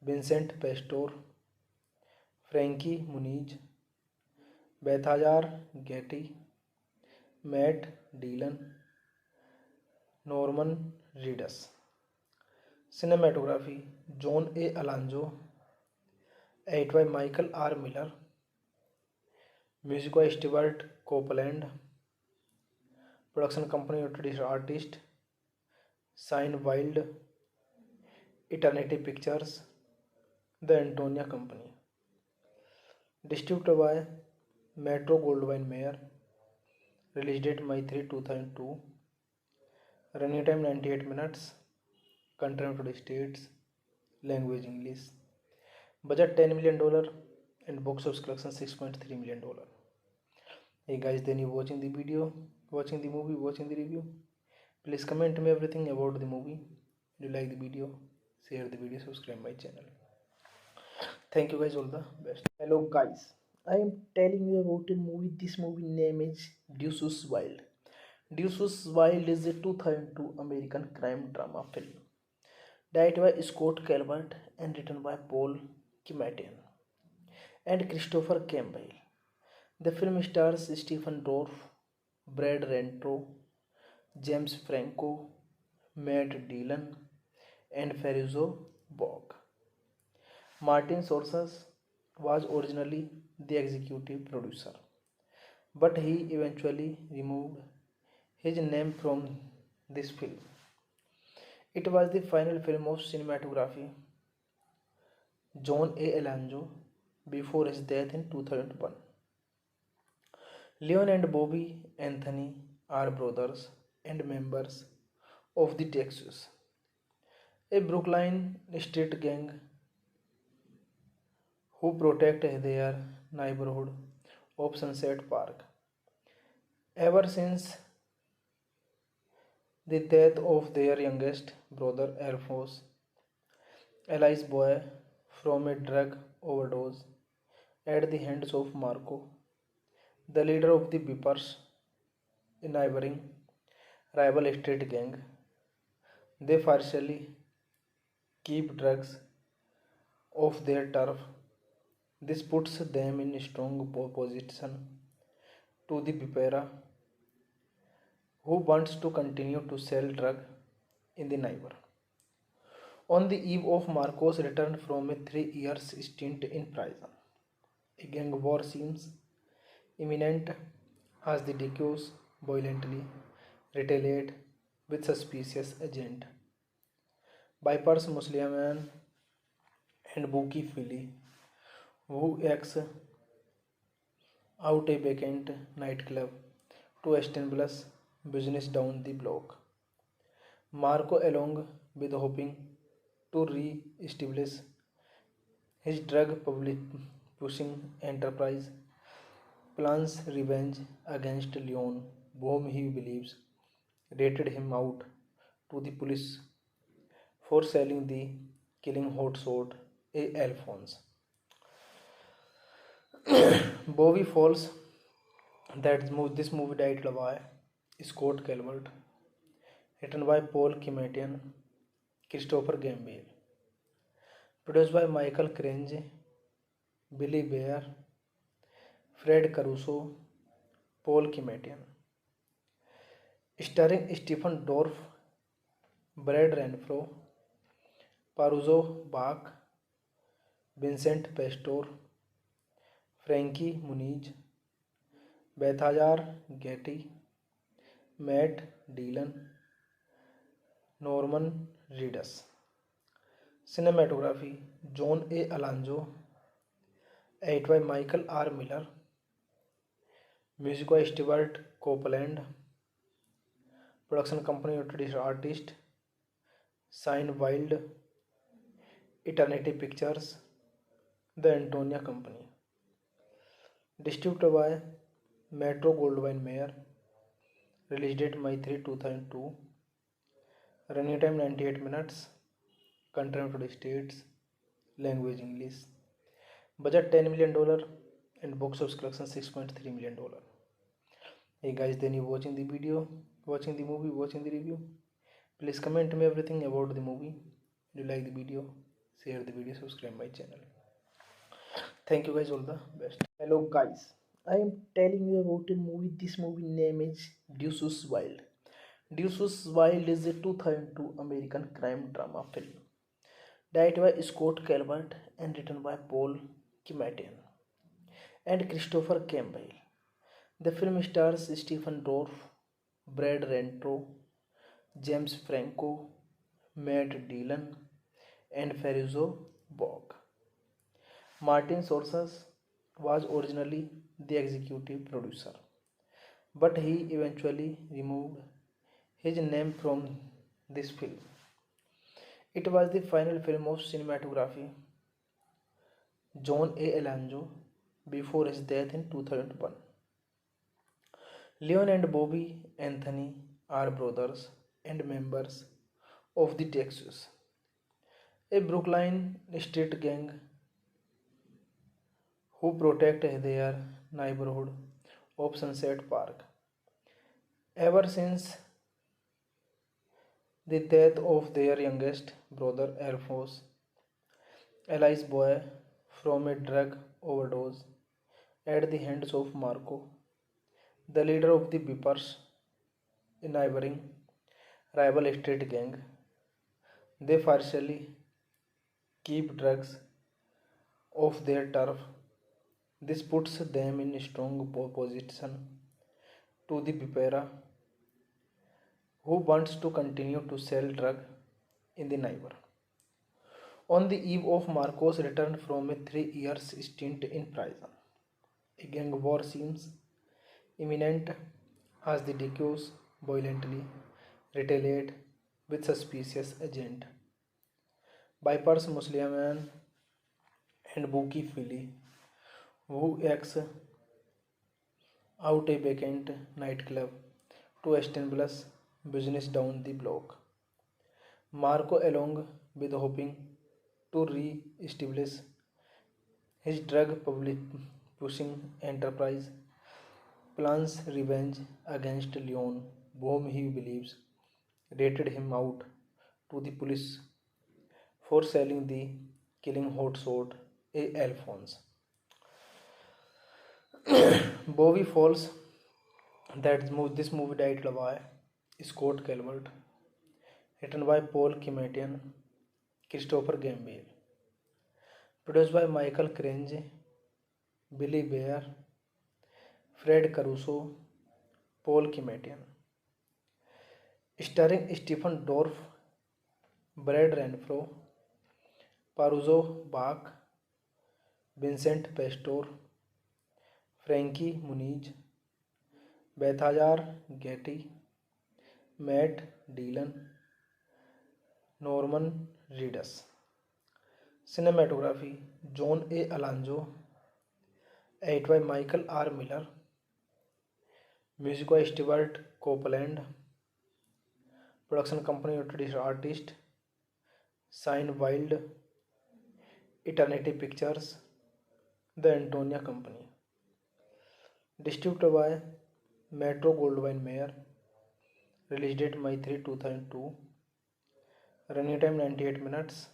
Vincent Pastor, Frankie Muniz, Balthazar Getty, Matt Dillon, Norman Reedus. Cinematography John A. Alonzo, edited by Michael R. Miller, music by Stewart Copeland, production company of artist Sign Wild, Eternity Pictures, The Antonia Company, distributed by Metro Goldwyn Mayer, release date May 3, 2002, running time 98 minutes, country United States, language English, budget $10 million and box office collection $6.3 million. Hey guys, then you watching the video, watching the movie, watching the review. Please comment me everything about the movie. If you like the video, share the video, subscribe my channel. Thank you guys, all the best. Hello guys, I am telling you about a movie. This movie name is Deuces Wild. Deuces Wild is a 2002 American crime drama film directed by Scott Calvert and written by Paul Kimatian and Christopher Campbell. The film stars Stephen Dorff, Brad Renfro, James Franco, Matt Dillon, and Ferruzo Bog. Martin Scorsese was originally the executive producer, but he eventually removed his name from this film. It was the final film of cinematography John A. Alonzo before his death in 2001. Leon and Bobby Anthony are brothers and members of the Texas, a Brooklyn street gang who protect their neighborhood of Sunset Park. Ever since the death of their youngest brother Alphonse, Eli's boy, from a drug overdose at the hands of Marco, the leader of the Beepers, a neighboring rival street gang. They partially keep drugs off their turf. This puts them in strong opposition to the Bipera, who wants to continue to sell drug in the neighbor. On the eve of Marco's return from a 3 year stint in prison, a gang war seems imminent as the Dicos violently retaliate with suspicious agent. Bypass Musliman and Buki Philly, who acts out a vacant nightclub to establish business down the block. Marco, along with hoping to re-establish his drug pushing enterprise, plans revenge against Leon, whom he believes rated him out to the police for selling the killing hotshot A. Alphonse. Bowie Falls, this movie directed by Scott Calvert, written by Paul Kimatian, Christopher Gambale, produced by Michael Crange, Billy Bear, Fred Caruso, Paul Kimatian, starring Stephen Dorff, Brad Renfro, Paruzzo Bach, Vincent Pastor, Frankie Muniz, Balthazar Getty, Matt Dillon, Norman Reedus. Cinematography John A. Alonzo, edited by Michael R. Miller, music by Stewart Copeland, production company introduced artist Sign Wild, Eternity Pictures, The Antonia Company, distributed by Metro Goldwyn Mayer, release date May 3, 2002, running time 98 minutes, country United States, language English, budget $10 million and box office collection $6.3 million. Hey guys, then you watching the video, watching the movie, watching the review. Please comment me everything about the movie. If you like the video, share the video, subscribe my channel. Thank you guys, all the best. Hello guys, I am telling you about a movie. This movie name is Deuces Wild. Deuces Wild is a 2002 American crime drama film directed by Scott Calvert and written by Paul Kimatian and Christopher Campbell. The film stars Stephen Dorff, Brad Renfro, James Franco, Matt Dillon, and Farruko Bog. Martin Scorsese was originally the executive producer, but he eventually removed his name from this film. It was the final film of cinematography John A. Alonzo before his death in 2001. Leon and Bobby Anthony are brothers and members of the Texas, a Brooklyn street gang who protect their neighborhood of Sunset Park. Ever since the death of their youngest brother Alphonse, Eli's boy, from a drug overdose at the hands of Marco, the leader of the Beepers, a neighboring rival street gang. They partially keep drugs off their turf. This puts them in strong opposition to the Bipera, who wants to continue to sell drug in the neighbor. On the eve of Marco's return from a 3 year stint in prison, a gang war seems imminent as the Dicus violently retaliate with suspicious agent. Bypass Musliman and Buki Philly, who acts out a vacant nightclub to establish business down the block. Marco, along with hoping to re-establish his drug pushing enterprise, plans revenge against Leon, whom he believes rated him out to the police for selling the killing hotshot A. Alphonse. Bowie Falls, this movie directed by Scott Calvert, written by Paul Kimatian, Christopher Gambale, produced by Michael Crange, Billy Bear, Fred Caruso, Paul Kimatian, starring Stephen Dorff, Brad Renfro, Paruzzo Bach, Vincent Pastor, Frankie Muniz, Balthazar Getty, Matt Dillon, Norman Reedus. Cinematography John A. Alonzo, edited by Michael R. Miller, music by Stewart Copeland, production company introduced artist Sign Wild, Eternity Pictures, The Antonia Company, distributed by Metro Goldwyn Mayer, release date May 3, 2002, running time 98 minutes,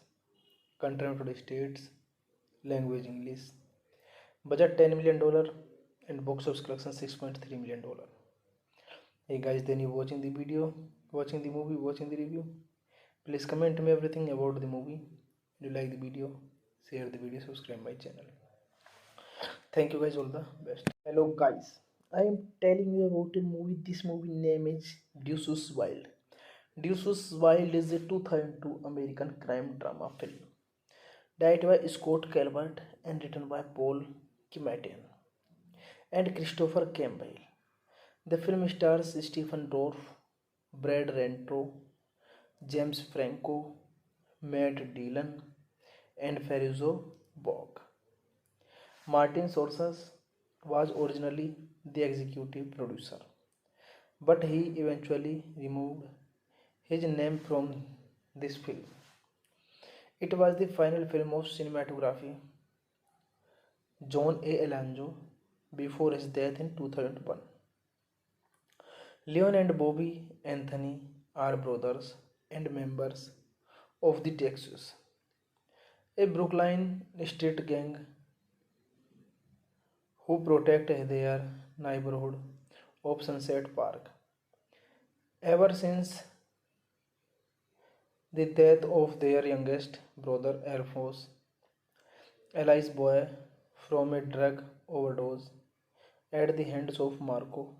country United States, language English, budget $10 million and box office collection $6.3 million. Hey guys, then you watching the video, watching the movie, watching the review. Please comment me everything about the movie. If you like the video, share the video, subscribe my channel. Thank you guys, all the best. Hello guys, I am telling you about a movie. This movie name is Deuces Wild. Deuces Wild is a 2002 American crime drama film directed by Scott Calvert and written by Paul Kimatian and Christopher Campbell. The film stars Stephen Dorff, Brad Renfro, James Franco, Matt Dillon, and Farruko Bog. Martin Scorsese was originally the executive producer, but he eventually removed his name from this film. It was the final film of cinematography John A. Alonzo before his death in 2001. Leon and Bobby Anthony are brothers and members of the Texas, a Brooklyn street gang who protect their neighborhood of Sunset Park. Ever since the death of their youngest brother Alphonse, Eli's boy, from a drug overdose at the hands of Marco,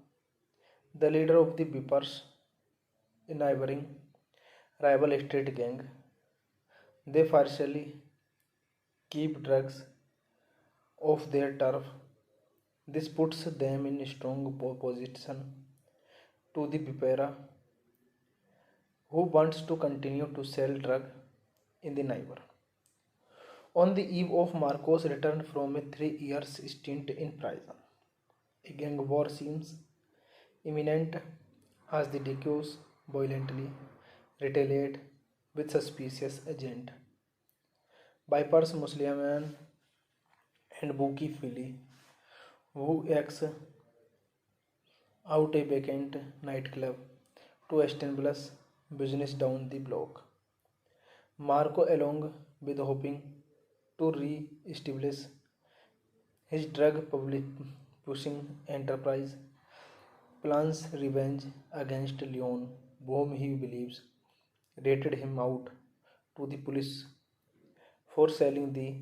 the leader of the Beepers, a neighboring rival street gang. They partially keep drugs off their turf. This puts them in strong opposition to the Beepera, who wants to continue to sell drugs in the neighbor. On the eve of Marco's return from a 3 year stint in prison, a gang war seems imminent as the Dicus violently retaliate with suspicious agent. Bypass Musliman and Buki Philly, who acts out a vacant nightclub to establish business down the block. Marco, along with hoping to re-establish his drug pushing enterprise, plans revenge against Leon, whom he believes rated him out to the police for selling the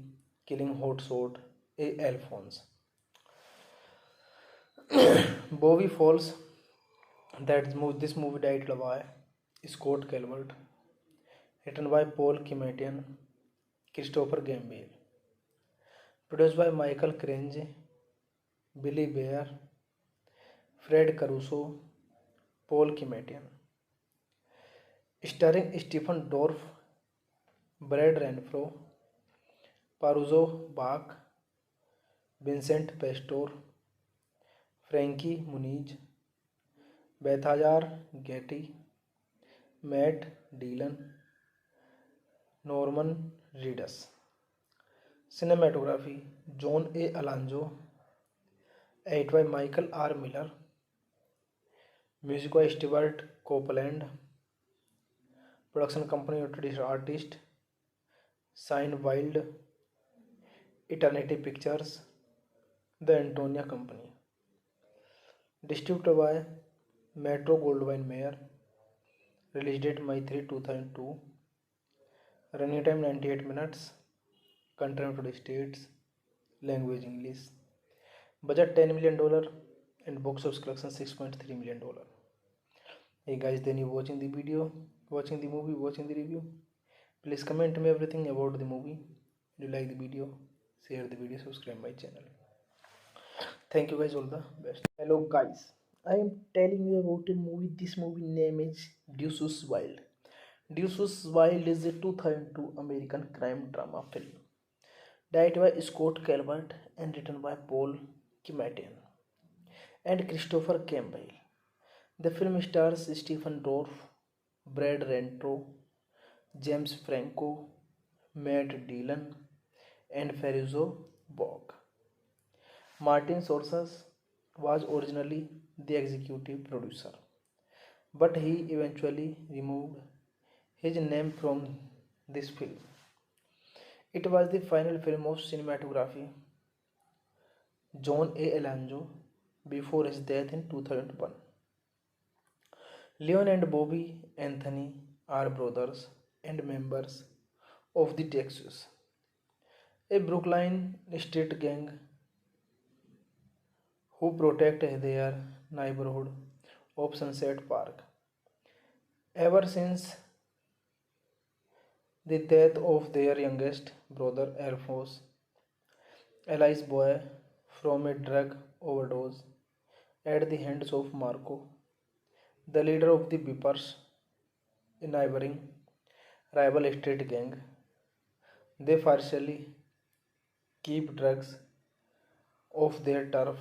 killing hotshot A. Alphonse. Bowie Falls, this movie directed by Scott Calvert, written by Paul Kimatian, Christopher Gambale, produced by Michael Crange, Billy Bear, Fred Caruso, Paul Kimatian. Starring Stephen Dorff, Brad Renfro, Paruzzo Bach, Vincent Pastor, Frankie Muniz, Balthazar Getty, Matt Dillon, Norman Reedus. Cinematography John A. Alonzo, edit by Michael R. Miller, music by Stewart Copeland, production company artist Sign Wild, Eternity Pictures, The Antonia Company. Distributed by Metro Goldwyn Mayer. Release date May 3, 2002. Running time 98 minutes. Country United States. Language English. Budget $10 million and box office collection $6.3 million. Hey guys, then you watching the video, watching the movie, watching the review. Please comment me everything about the movie. If you like the video, share the video, subscribe my channel. Thank you guys, all the best. Hello guys, I am telling you about a movie. This movie name is Deuces Wild. Deuces Wild is a 2002 American crime drama film directed by Scott Calvert and written by Paul Kimatian and Christopher Campbell. The film stars Stephen Dorff, Brad Renfro, James Franco, Matt Dillon, and Farruko Bog. Martin Scorsese was originally the executive producer, but he eventually removed his name from this film. It was the final film of cinematography John A. Alonzo before his death in 2001. Leon and Bobby Anthony are brothers and members of the Texas, a Brooklyn street gang who protect their neighborhood of Sunset Park. Ever since the death of their youngest brother Alphonse, Eli's boy, from a drug overdose at the hands of Marco, the leader of the Beepers, a neighboring rival street gang. They partially keep drugs off their turf.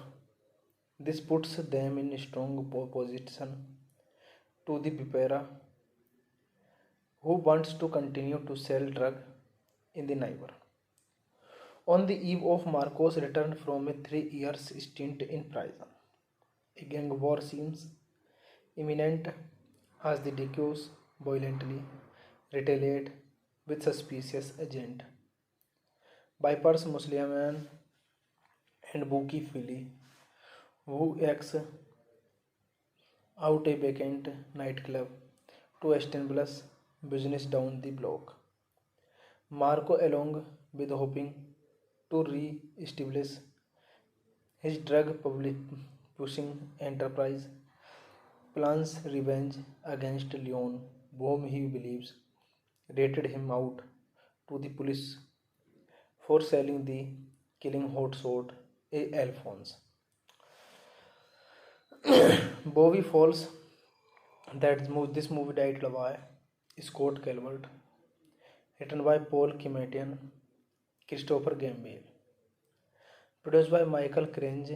This puts them in strong opposition to the Beepera, who wants to continue to sell drugs in the neighbor. On the eve of Marco's return from a 3 year stint in prison, a gang war seems imminent as the Dickios violently retaliate with suspicious agent Vipers Musliman and Buki Philly, who acts out a vacant nightclub to establish business down the block. Marco, along with hoping to re-establish his drug pushing enterprise, plans revenge against Leon, whom he believes rated him out to the police for selling the killing hotshot A. Alphonse. Bowie Falls, this movie directed by Scott Calvert, written by Paul Kimatian, Christopher Campbell, produced by Michael Crange,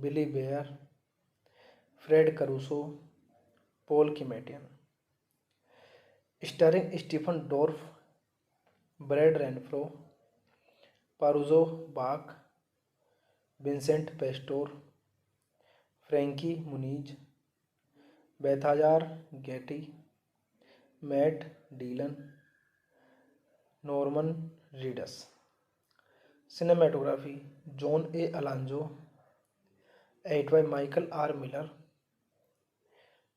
Billy Bear, Fred Caruso, Paul Kimatian, starring Stephen Dorff, Brad Renfro, Paruzzo Bach, Vincent Pastor, Frankie Muniz, Balthazar Getty, Matt Dillon, Norman Reedus. Cinematography John A. Alonzo, edit by Michael R. Miller,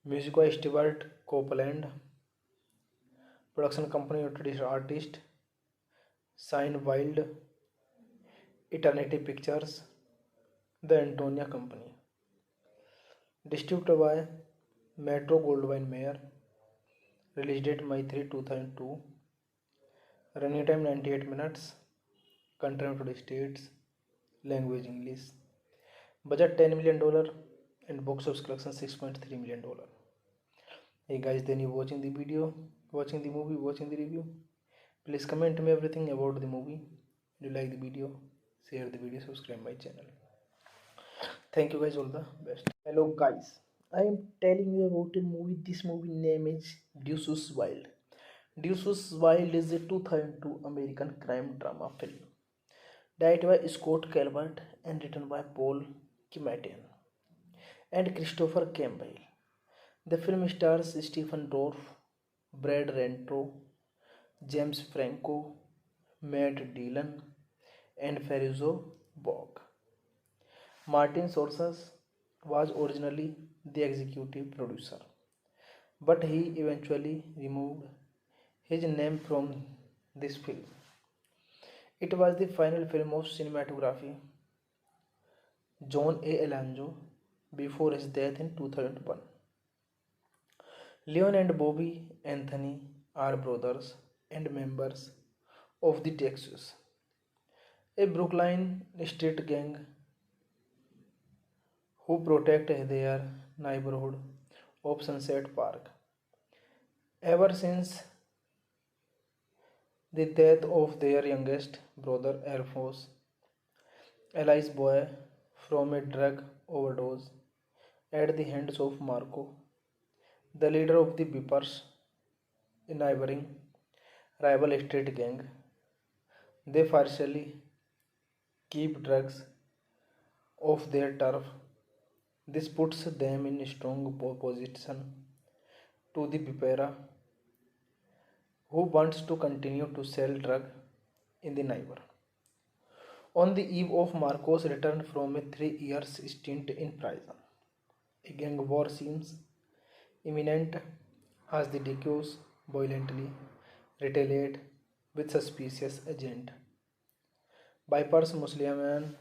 music by Stewart Copeland, production company artist Sign Wild, Eternity Pictures, The Antonia Company. Distributed by Metro Goldwyn Mayer. Release date May 3, 2002. Running time 98 minutes. Country United States. Language English. Budget $10 million and box office collection $6.3 million. Hey guys, then you watching the video, watching the movie, watching the review. Please comment me everything about the movie. If you like the video, share the video, subscribe my channel. Thank you guys, all the best. Hello guys, I am telling you about a movie. This movie name is Deuces Wild. Deuces Wild is a 2002 American crime drama film directed by Scott Calvert and written by Paul Kimatian and Christopher Campbell. The film stars Stephen Dorff, Brad Renfro, James Franco, Matt Dillon, and Ferruzo Bog. Martin Scorsese was originally the executive producer, but he eventually removed his name from this film. It was the final film of cinematography John A. Alonzo before his death in 2001. Leon and Bobby Anthony are brothers and members of the Texas, a Brooklyn street gang who protect their neighborhood of Sunset Park. Ever since the death of their youngest brother Alphonse, Eli's boy, from a drug overdose at the hands of Marco, the leader of the Beepers, a neighboring rival street gang, they partially keep drugs off their turf. This puts them in strong opposition to the Beepera, who wants to continue to sell drugs in the neighbor. On the eve of Marco's return from a 3 year stint in prison, a gang war seems imminent as the Dickios violently retaliate with suspicious agent Vipers Musliman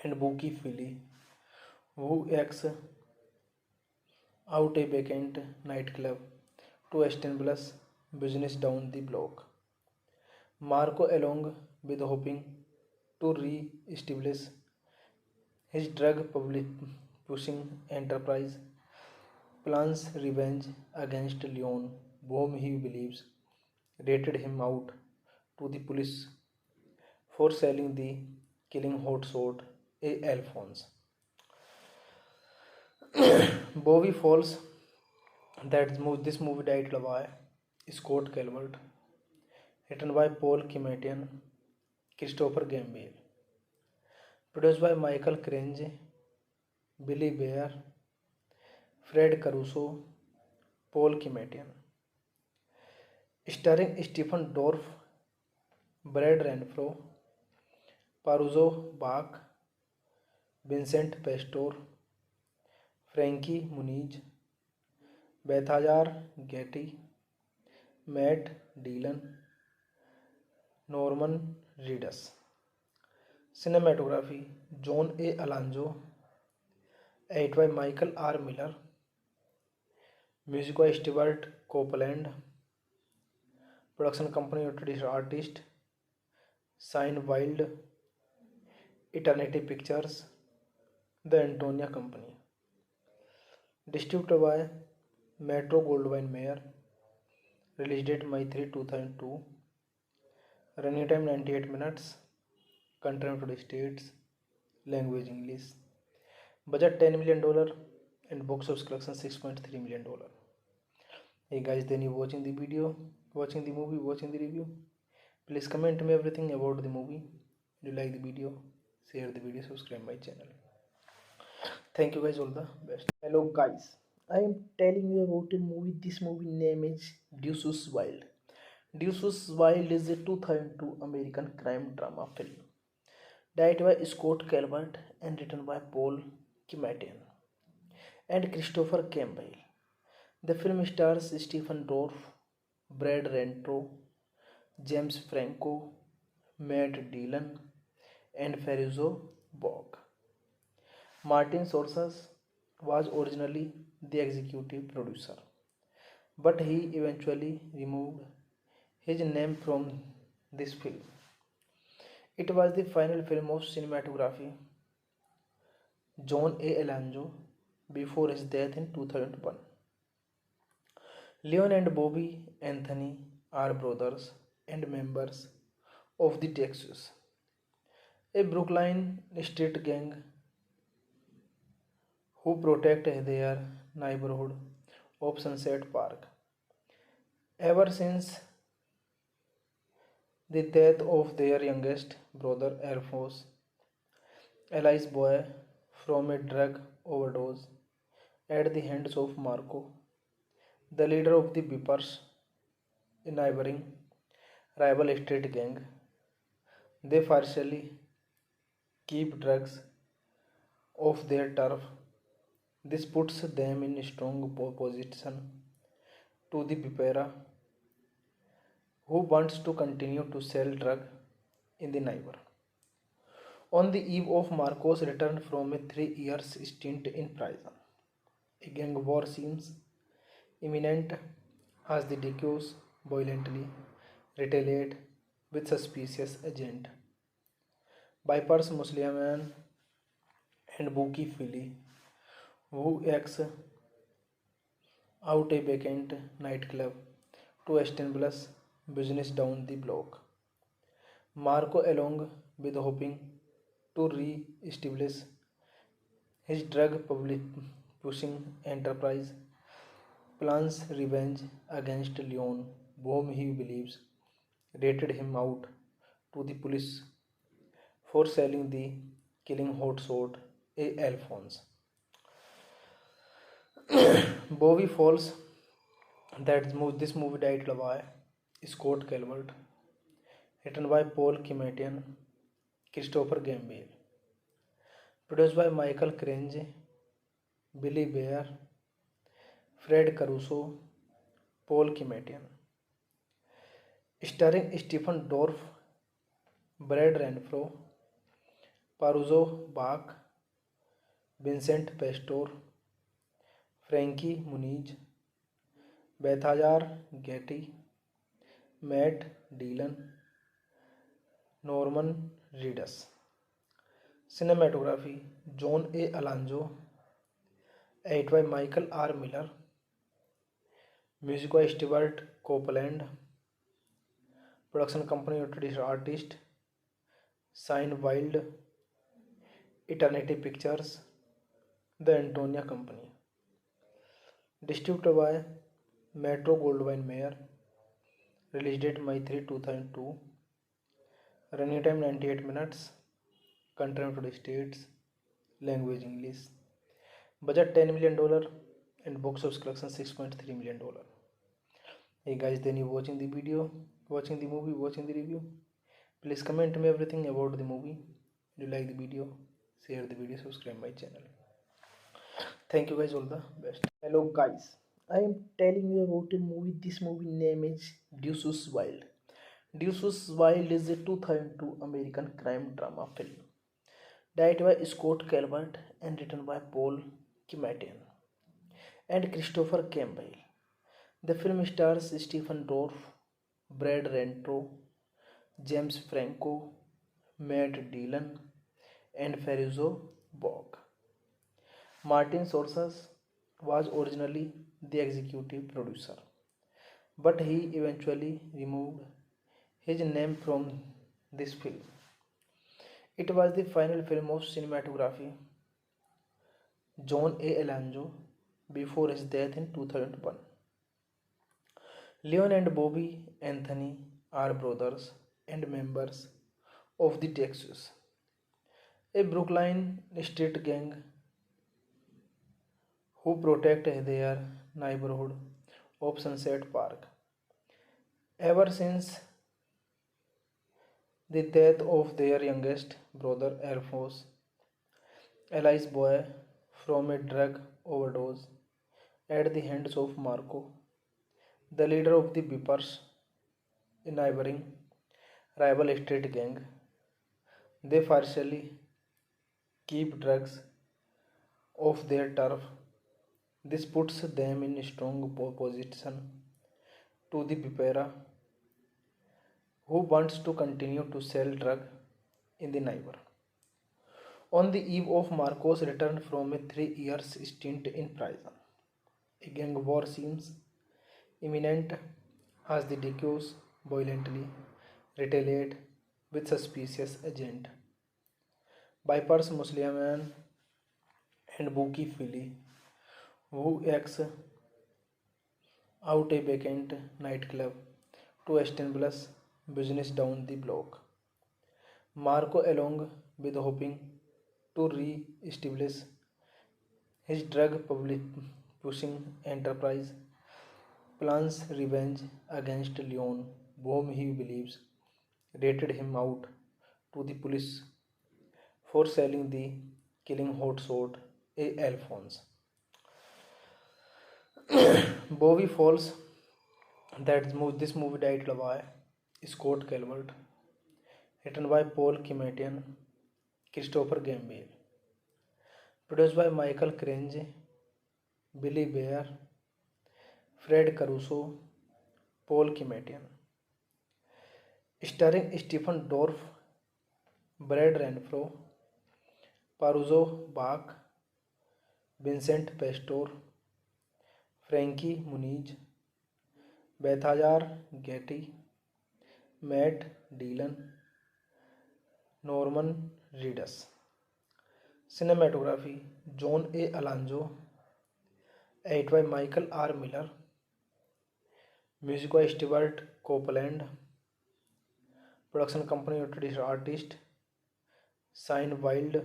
and Buki Philly, who acts out a vacant nightclub to establish business down the block. Marco, along with hoping to re-establish his drug pushing enterprise, plans revenge against Leon, whom he believes rated him out to the police for selling the killing hotshot A. Alphonse. Bowie Falls, this movie titled by Scott Calvert, written by Paul Kimatian, Christopher Gamble, produced by Michael Crange, Billy Bear, Fred Caruso, Paul Kimatian, starring Stephen Dorff, Brad Renfro, Paruzzo Bach, Vincent Pastor, Frankie Muniz, Balthazar Getty, Matt Dillon, Norman Reedus. Cinematography John A. Alonzo, edited by Michael R. Miller, music by Stewart Copeland, production company artist Sign Wild, Eternity Pictures, The Antonia Company, distributed by Metro Goldwyn Mayer, release date May 3, 2002, running time 98 minutes, country United States, language English, budget $10 million and box office collection $6.3 million. Hey guys, then you watching the video, watching the movie, watching the review. Please comment me everything about the movie. If you like the video, share the video, subscribe my channel. Thank you guys, all the best. Hello guys, I am telling you about a movie. This movie name is Deuces Wild. Deuces Wild is a 2002 American crime drama film directed by Scott Calvert and written by Paul Kimatian and Christopher Campbell. The film stars Stephen Dorff, Brad Renfro, James Franco, Matt Dillon, and Ferruzo Bog. Martin Scorsese was originally the executive producer, but he eventually removed his name from this film. It was the final film of cinematography John A. Alonzo before his death in 2001. Leon and Bobby Anthony are brothers and members of the Texas, a Brooklyn street gang who protect their neighborhood of Sunset Park. Ever since the death of their youngest brother Alphonse, Eli's boy, from a drug overdose at the hands of Marco, the leader of the Beepers, a neighboring rival street gang. They partially keep drugs off their turf. This puts them in strong opposition to the Bipera, who wants to continue to sell drugs in the neighbor. On the eve of Marco's return from a 3 year stint in prison, a gang war seems imminent as the Dicos violently retaliate with suspicious agent. Vipers Musliman and Buki Philly, who acts out a vacant nightclub to establish business down the block. Marco, along with hoping to re-establish his drug pushing enterprise, plans revenge against Leon, whom he believes rated him out to the police for selling the killing hotshot A. Alphonse. Bowie Falls, this movie directed by Scott Calvert, written by Paul Kimatian, Christopher Gambale, produced by Michael Crange, Billy Bear, Fred Caruso, Paul Kimatian, starring Stephen Dorff, Brad Renfro, Paruzzo Bach, Vincent Pastor, Frankie Muniz, Balthazar Getty, Matt Dillon, Norman Reedus. Cinematography John A. Alonzo, edited by Michael R. Miller, music by Stewart Copeland, production company introduced artist Sign Wild, Eternity Pictures, The Antonia Company. Distributed by Metro Goldwyn Mayer. Release date May 3, 2002. Running time 98 minutes. Country United States. Language English. Budget $10 million and box office collection $6.3 million. Hey guys, then you watching the video, watching the movie, watching the review. Please comment me everything about the movie. If you like the video, share the video, subscribe my channel. Thank you guys, all the best. Hello guys, I am telling you about a movie. This movie name is Deuces Wild. Deuces Wild is a 2002 American crime drama film directed by Scott Calvert and written by Paul Kimatian and Christopher Campbell. The film stars Stephen Dorff, Brad Renfro, James Franco, Matt Dillon, and Farruko Bog. Martin Scorsese was originally the executive producer, but he eventually removed his name from this film. It was the final film of cinematography John A. Alonzo before his death in 2001. Leon and Bobby Anthony are brothers and members of the Texas, a Brooklyn street gang who protect their neighborhood of Sunset Park. Ever since the death of their youngest brother Alphonse, Eli's boy, from a drug overdose at the hands of Marco, the leader of the Beepers, a neighboring rival street gang. They partially keep drugs off their turf. This puts them in strong opposition to the Bipera, who wants to continue to sell drugs in the neighbor. On the eve of Marcos' return from a 3 year stint in prison, a gang war seems imminent as the Dicos violently retaliate with suspicious agent. Bypass Musliman and Buki Philly, who acts out a vacant nightclub to establish business down the block. Marco, along with hoping to re-establish his drug pushing enterprise, plans revenge against Leon, whom he believes rated him out to the police for selling the killing hotshot A. Alphonse. Bowie Falls, this movie directed by Scott Calvert, written by Paul Kimatian, Christopher Gambale, produced by Michael Crange, Billy Bear, Fred Caruso, Paul Kimatian, starring Stephen Dorff, Brad Renfro, Paruzzo Bach, Vincent Pastor, Frankie Muniz, Balthazar Getty, Matt Dillon, Norman Reedus. Cinematography John A. Alonzo, edited by Michael R. Miller, music by Stewart Copeland, production company introduced artist Sign Wild,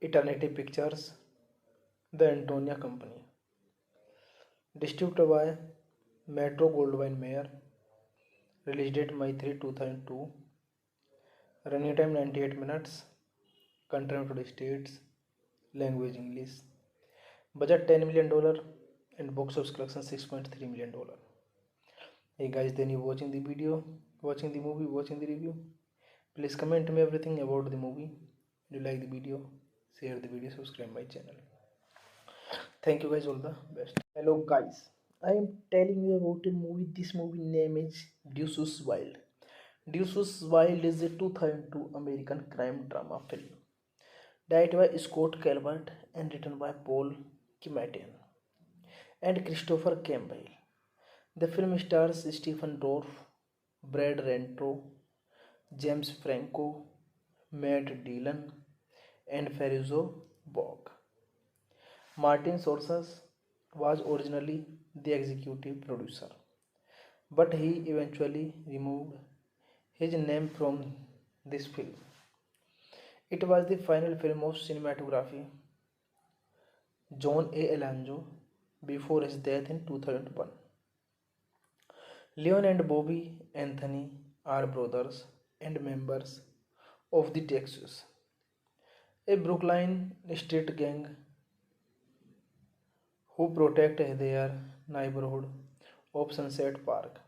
Eternity Pictures, The Antonia Company, distributed by Metro Goldwyn Mayer, release date May 3, 2002, running time 98 minutes, country United States, language English, budget $10 million and box office collection $6.3 million. Hey guys, then you watching the video, watching the movie, watching the review. Please comment me everything about the movie. Do you like the video? Share the video, subscribe my channel. Thank you guys, all the best. Hello guys, I am telling you about a movie. This movie name is Deuces Wild. Deuces Wild is a 2002 American crime drama film directed by Scott Calvert and written by Paul Kimatian and Christopher Campbell. The film stars Stephen Dorff, Brad Renfro, James Franco, Matt Dillon, and Farruko Bog. Martin Scorsese was originally the executive producer, but he eventually removed his name from this film. It was the final film of cinematography John A. Alonzo before his death in 2001. Leon and Bobby Anthony are brothers and members of the Texas, a Brooklyn street gang who protect their neighborhood of Sunset Park.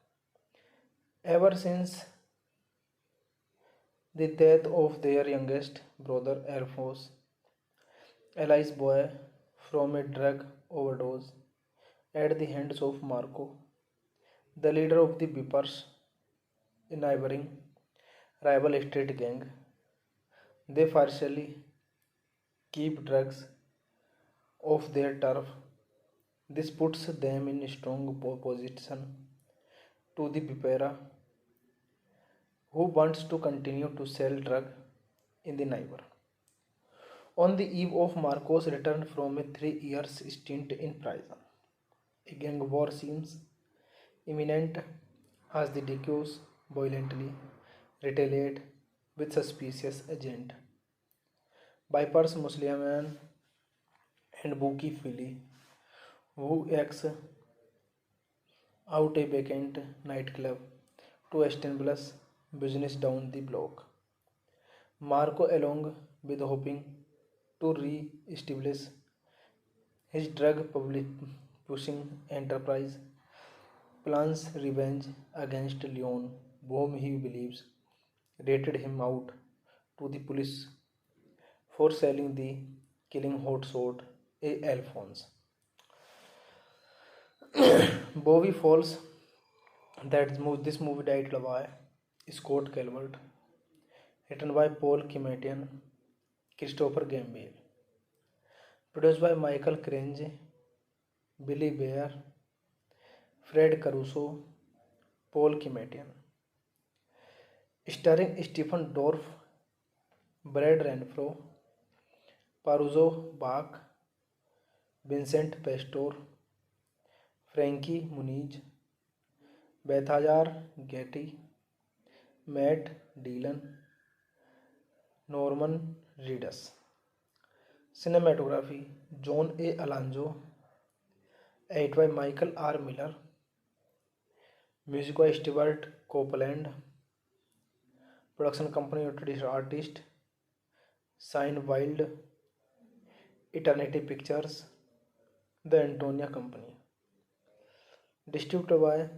Ever since the death of their youngest brother Alphonse, Eli's boy, from a drug overdose at the hands of Marco, the leader of the Beepers, a neighboring rival street gang. They partially keep drugs off their turf. This puts them in strong opposition to the Beepera, who wants to continue to sell drugs in the neighbor. On the eve of Marco's return from a 3 year stint in prison, a gang war seems imminent as the Dicos violently retaliate with suspicious agent. Bypass Musliman and Buki Philly, who acts out a vacant nightclub to establish business down the block. Marco, along with hoping to re-establish his drug pushing enterprise, plans revenge against Leon, whom he believes rated him out to the police for selling the killing hotshot A. Alphonse. Bowie Falls, this movie directed by Scott Calvert, written by Paul Kimatian, Christopher Gambale. Produced by Michael Crange, Billy Bear, Fred Caruso, Paul Kimatian. Starring Stephen Dorff, Brad Renfro, Paruzzo Bach, Vincent Pastor, Frankie Muniz, Balthazar Getty, Matt Dillon, Norman Reedus. Cinematography John A. Alonzo, edited by Michael R. Miller, music by Stewart Copeland, production company introduced artist Sign Wild, Eternity Pictures, The Antonia Company. Distributed by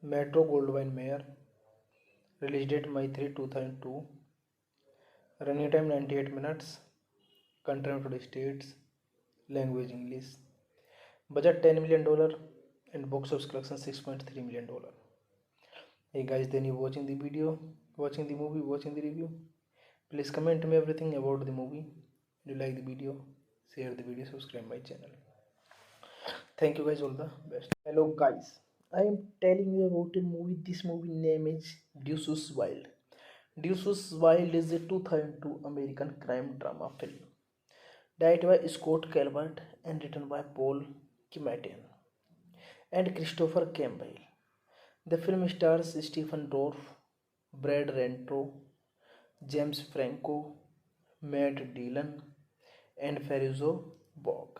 Metro Goldwyn Mayer. Release date May 3, 2002. Running time 98 minutes. Country United States. Language English. Budget $10 million and box office collection $6.3 million. Hey guys, then you watching the video, watching the movie, watching the review. Please comment me everything about the movie. If you like the video, share the video, subscribe my channel. Thank you guys, all the best. Hello guys, I am telling you about a movie. This movie name is Deuces Wild. Deuces Wild is a 2002 American crime drama film directed by Scott Calvert and written by Paul Kimatian and Christopher Campbell. The film stars Stephen Dorff, Brad Renfro, James Franco, Matt Dillon, and Faruzzo Bog.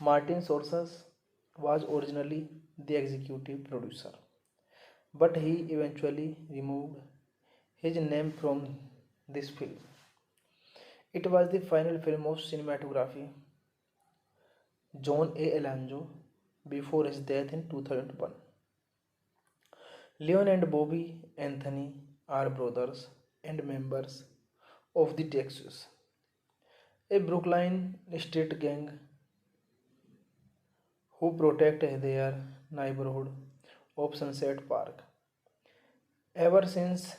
Martin Scorsese was originally the executive producer, but he eventually removed his name from this film. It was the final film of cinematography John A. Alonzo before his death in 2001. Leon and Bobby Anthony are brothers and members of the Texas, a Brooklyn street gang who protect their neighborhood of Sunset Park. Ever since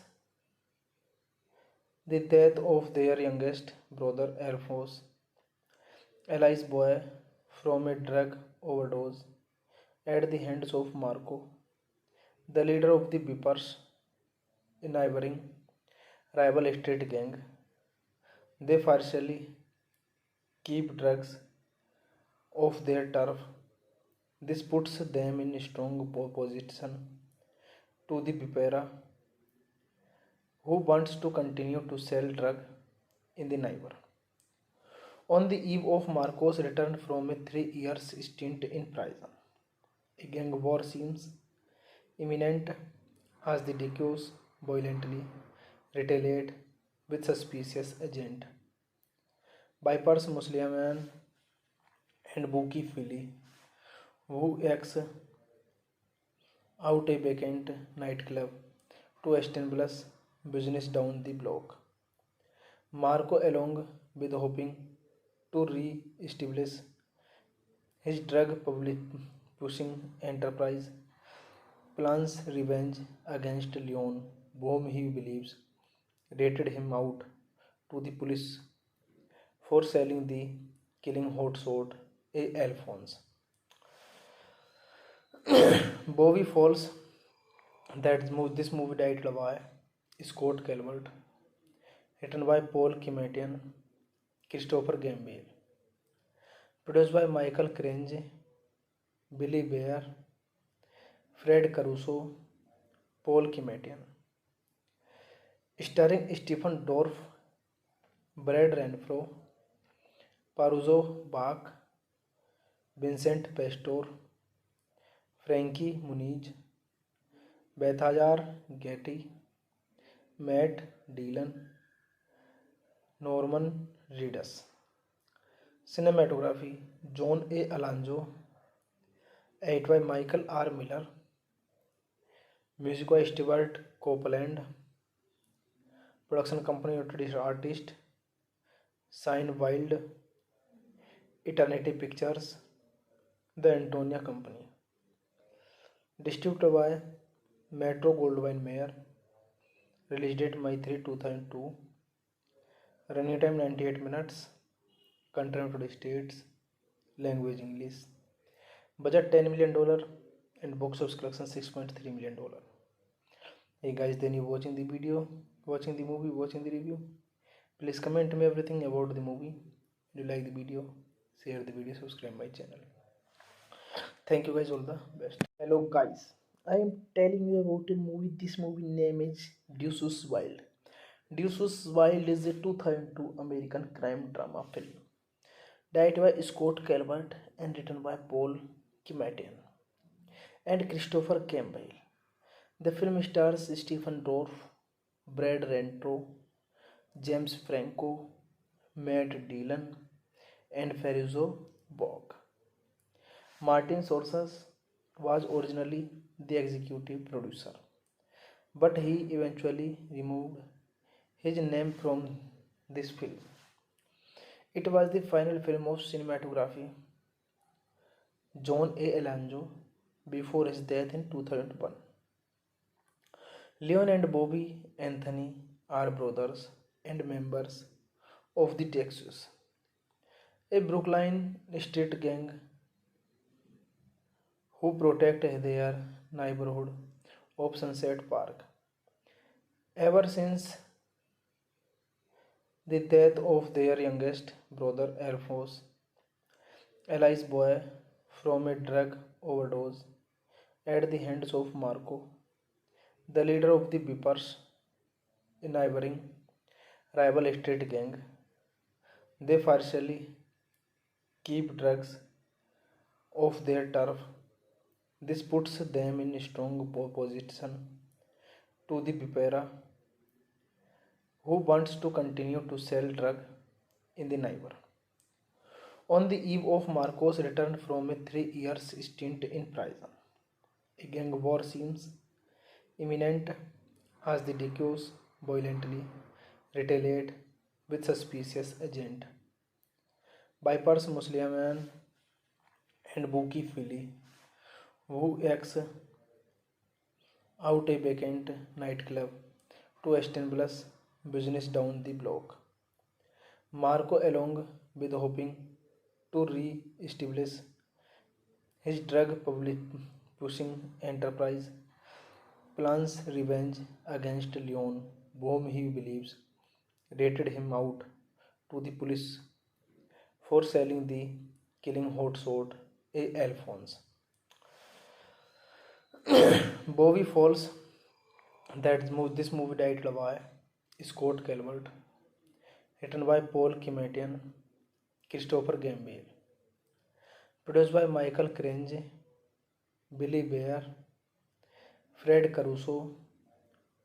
the death of their youngest brother Alphonse, Eli's boy, from a drug overdose at the hands of Marco, the leader of the Beepers, a neighboring rival street gang. They partially keep drugs off their turf. This puts them in strong opposition to the Beepera, who wants to continue to sell drugs in the neighbor. On the eve of Marco's return from a 3 year stint in prison, a gang war seems imminent as the Dickios violently retaliate with suspicious agent Vipers Musliman and Buki Philly, who acts out a vacant nightclub to establish business down the block. Marco, along with hoping to re-establish his drug pushing enterprise, plans revenge against Leon, whom he believes rated him out to the police for selling the killing hotshot A. Alphonse. Bobby falls this movie directed by Scott Calvert, written by Paul Kimatian, Christopher Gambale, produced by Michael Crange, Billy Bear, Fred Caruso, Paul Kimatian. Starring Stephen Dorff, Brad Renfro, Paruzzo Bach, Vincent Pastor, Frankie Muniz, Balthazar Getty, Matt Dillon, Norman Reedus. Cinematography John A. Alonzo, edited by Michael R. Miller, music by Stewart Copeland, production company introduced artist Sign Wild, Eternity Pictures, The Antonia Company. Distributed by Metro Goldwyn Mayer. Release date May 3, 2002. Running time 98 minutes. Country United States. Language English. Budget $10 million and box office collection $6.3 million. Hey guys, then you watching the video, watching the movie, watching the review. Please comment me everything about the movie. Do you like the video? Share the video, subscribe my channel. Thank you guys, all the best. Hello guys, I am telling you about a movie. This movie name is Deuces Wild. Deuces Wild is a 2002 American crime drama film directed by Scott Calvert and written by Paul Kimatian and Christopher Campbell. The film stars Stephen Dorff, Brad Renfro, James Franco, Matt Dillon, and Ferruzo Bog. Martin Scorsese was originally the executive producer, but he eventually removed his name from this film. It was the final film of cinematography John A. Alonzo before his death in 2001. Leon and Bobby Anthony are brothers and members of the Texas, a Brooklyn street gang who protect their neighborhood of Sunset Park. Ever since the death of their youngest brother Alphonse, Eli's boy, from a drug overdose at the hands of Marco, the leader of the Beepers, a neighboring rival street gang, they partially keep drugs off their turf. This puts them in strong opposition to the Beepera, who wants to continue to sell drugs in the neighbor. On the eve of Marco's return from a 3 year stint in prison, a gang war seems imminent as the Dickios violently retaliate with suspicious agent Vipers Musliman and Buki Philly, who acts out a vacant nightclub to establish business down the block. Marco, along with hoping to re-establish his drug pushing enterprise, plans revenge against Leon, whom he believes rated him out to the police for selling the killing hotshot A. Alphonse. Bowie Falls, this movie directed by Scott Calvert, written by Paul Kimatian, Christopher Gamble, produced by Michael Crange, Billy Bear, Fred Caruso,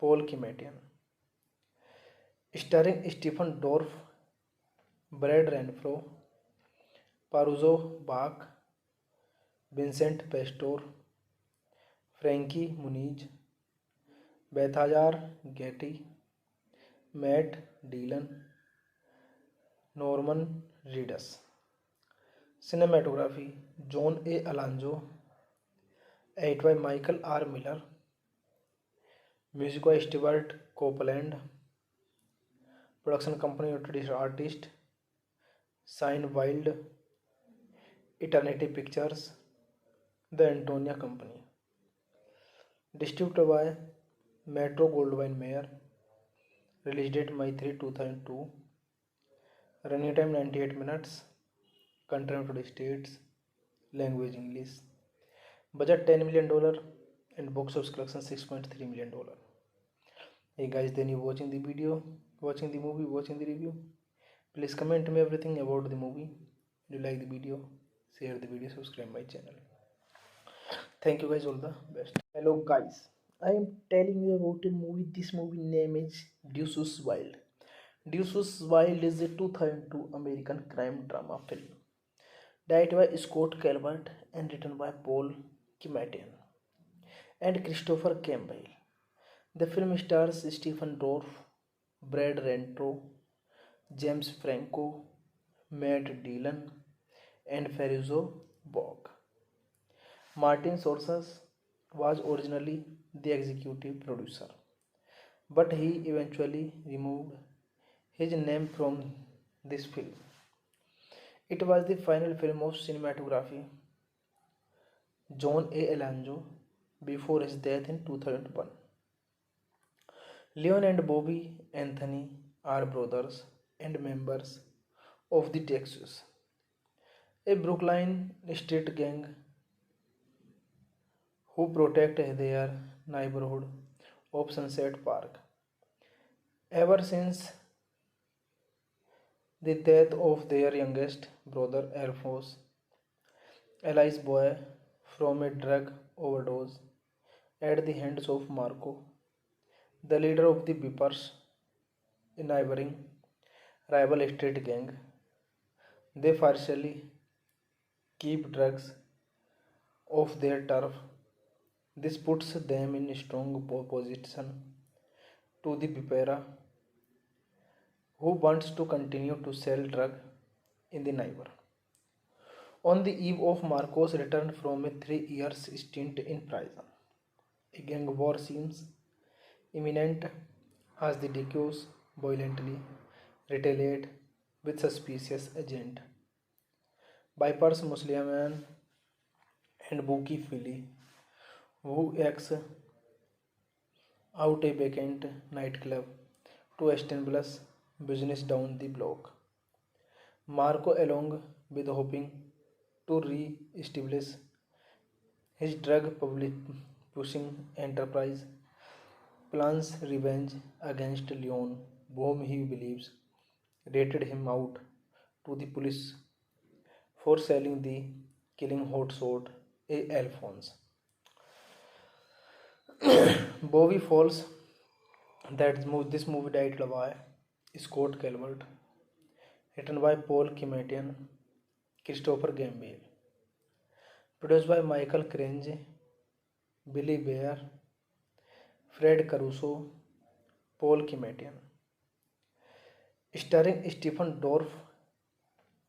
Paul Kimatian, starring Stephen Dorff, Brad Renfro, Paruzzo Bach, Vincent Pastor, Frankie Muniz, Balthazar Getty, Matt Dillon, Norman Reedus. Cinematography John A. Alonzo, edited by Michael R. Miller, music by Stewart Copeland, production company United Artists, Sign Wild, Eternity Pictures, The Antonia Company. Distributed by Metro Goldwyn Mayer. Release date May 3, 2002. Running time 98 minutes. Country United States. Language English. Budget $10 million and box office collection $6.3 million. Hey guys, then you watching the video, watching the movie, watching the review. Please comment me everything about the movie. Do you like the video? Share the video, subscribe my channel. Thank you guys, all the best. Hello guys, I am telling you about a movie. This movie name is Deuces Wild. Deuces Wild is a 2002 American crime drama film directed by Scott Calvert and written by Paul Kimatian and Christopher Campbell. The film stars Stephen Dorff, Brad Renfro, James Franco, Matt Dillon, and Ferruzo Bog. Martin Scorsese was originally the executive producer, but he eventually removed his name from this film. It was the final film of cinematography John A. Alonzo before his death in 2001. Leon and Bobby Anthony are brothers and members of the Texas, a Brooklyn street gang who protect their neighborhood of Sunset Park. Ever since the death of their youngest brother Alphonse, Eli's boy, from a drug overdose at the hands of Marco, the leader of the Beepers, a neighboring rival street gang. They partially keep drugs off their turf. This puts them in strong opposition to the Bipera, who wants to continue to sell drug in the neighbor. On the eve of Marco's return from a 3 year stint in prison, a gang war seems imminent as the Decues violently retaliate with suspicious agent. Bypass Musliman and Buki Philly, who acts out a vacant nightclub to establish business down the block. Marco, along with hoping to re-establish his drug pushing enterprise, plans revenge against Leon, whom he believes rated him out to the police for selling the killing hotshot A. Alphonse. Bowie Falls, this movie titled by Scott Calvert, written by Paul Kimatian, Christopher Gamble, produced by Michael Crange, Billy Bear, Fred Caruso, Paul Kimatian, starring Stephen Dorff,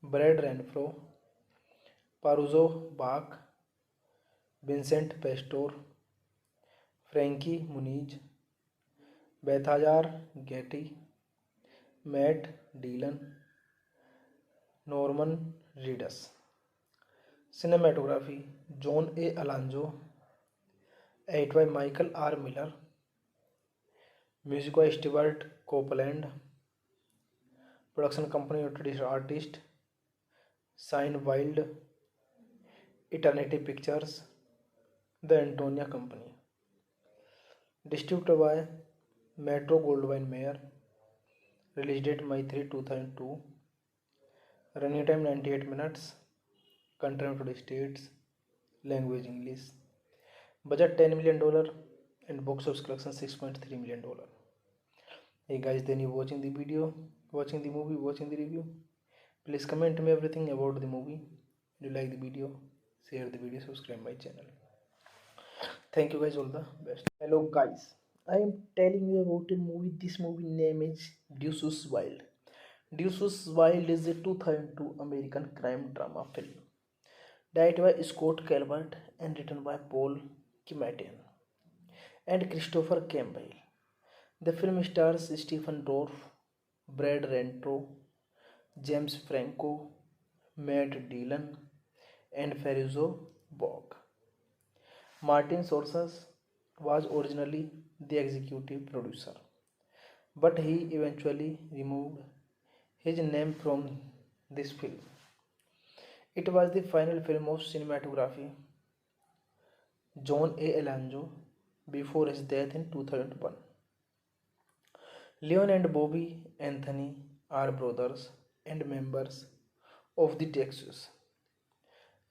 Brad Renfro, Paruzzo Bach, Vincent Pastor, Frankie Muniz, Balthazar Getty, Matt Dillon, Norman Reedus. Cinematography John A. Alonzo, edited by Michael R. Miller, music by Stewart Copeland, production company of artist Sign Wild, Eternity Pictures, The Antonia Company, distributed by Metro Goldwyn Mayer, release date May 3, 2002, running time 98 minutes, country United States, language English, budget $10 million and box office collection $6.3 million. Hey guys, then you watching the video, watching the movie, watching the review, please comment me everything about the movie. If you like the video, share the video, subscribe my channel. Thank you guys, all the best. Hello guys, I am telling you about a movie. This movie name is Deuces Wild. Deuces Wild is a 2002 American crime drama film directed by Scott Calvert and written by Paul Kimatian and Christopher Campbell. The film stars Stephen Dorff, Brad Renfro, James Franco, Matt Dillon, and Farruko Bog. Martin Scorsese was originally the executive producer, but he eventually removed his name from this film. It was the final film of cinematography John A. Alonzo before his death in 2001. Leon and Bobby Anthony are brothers and members of the Texas,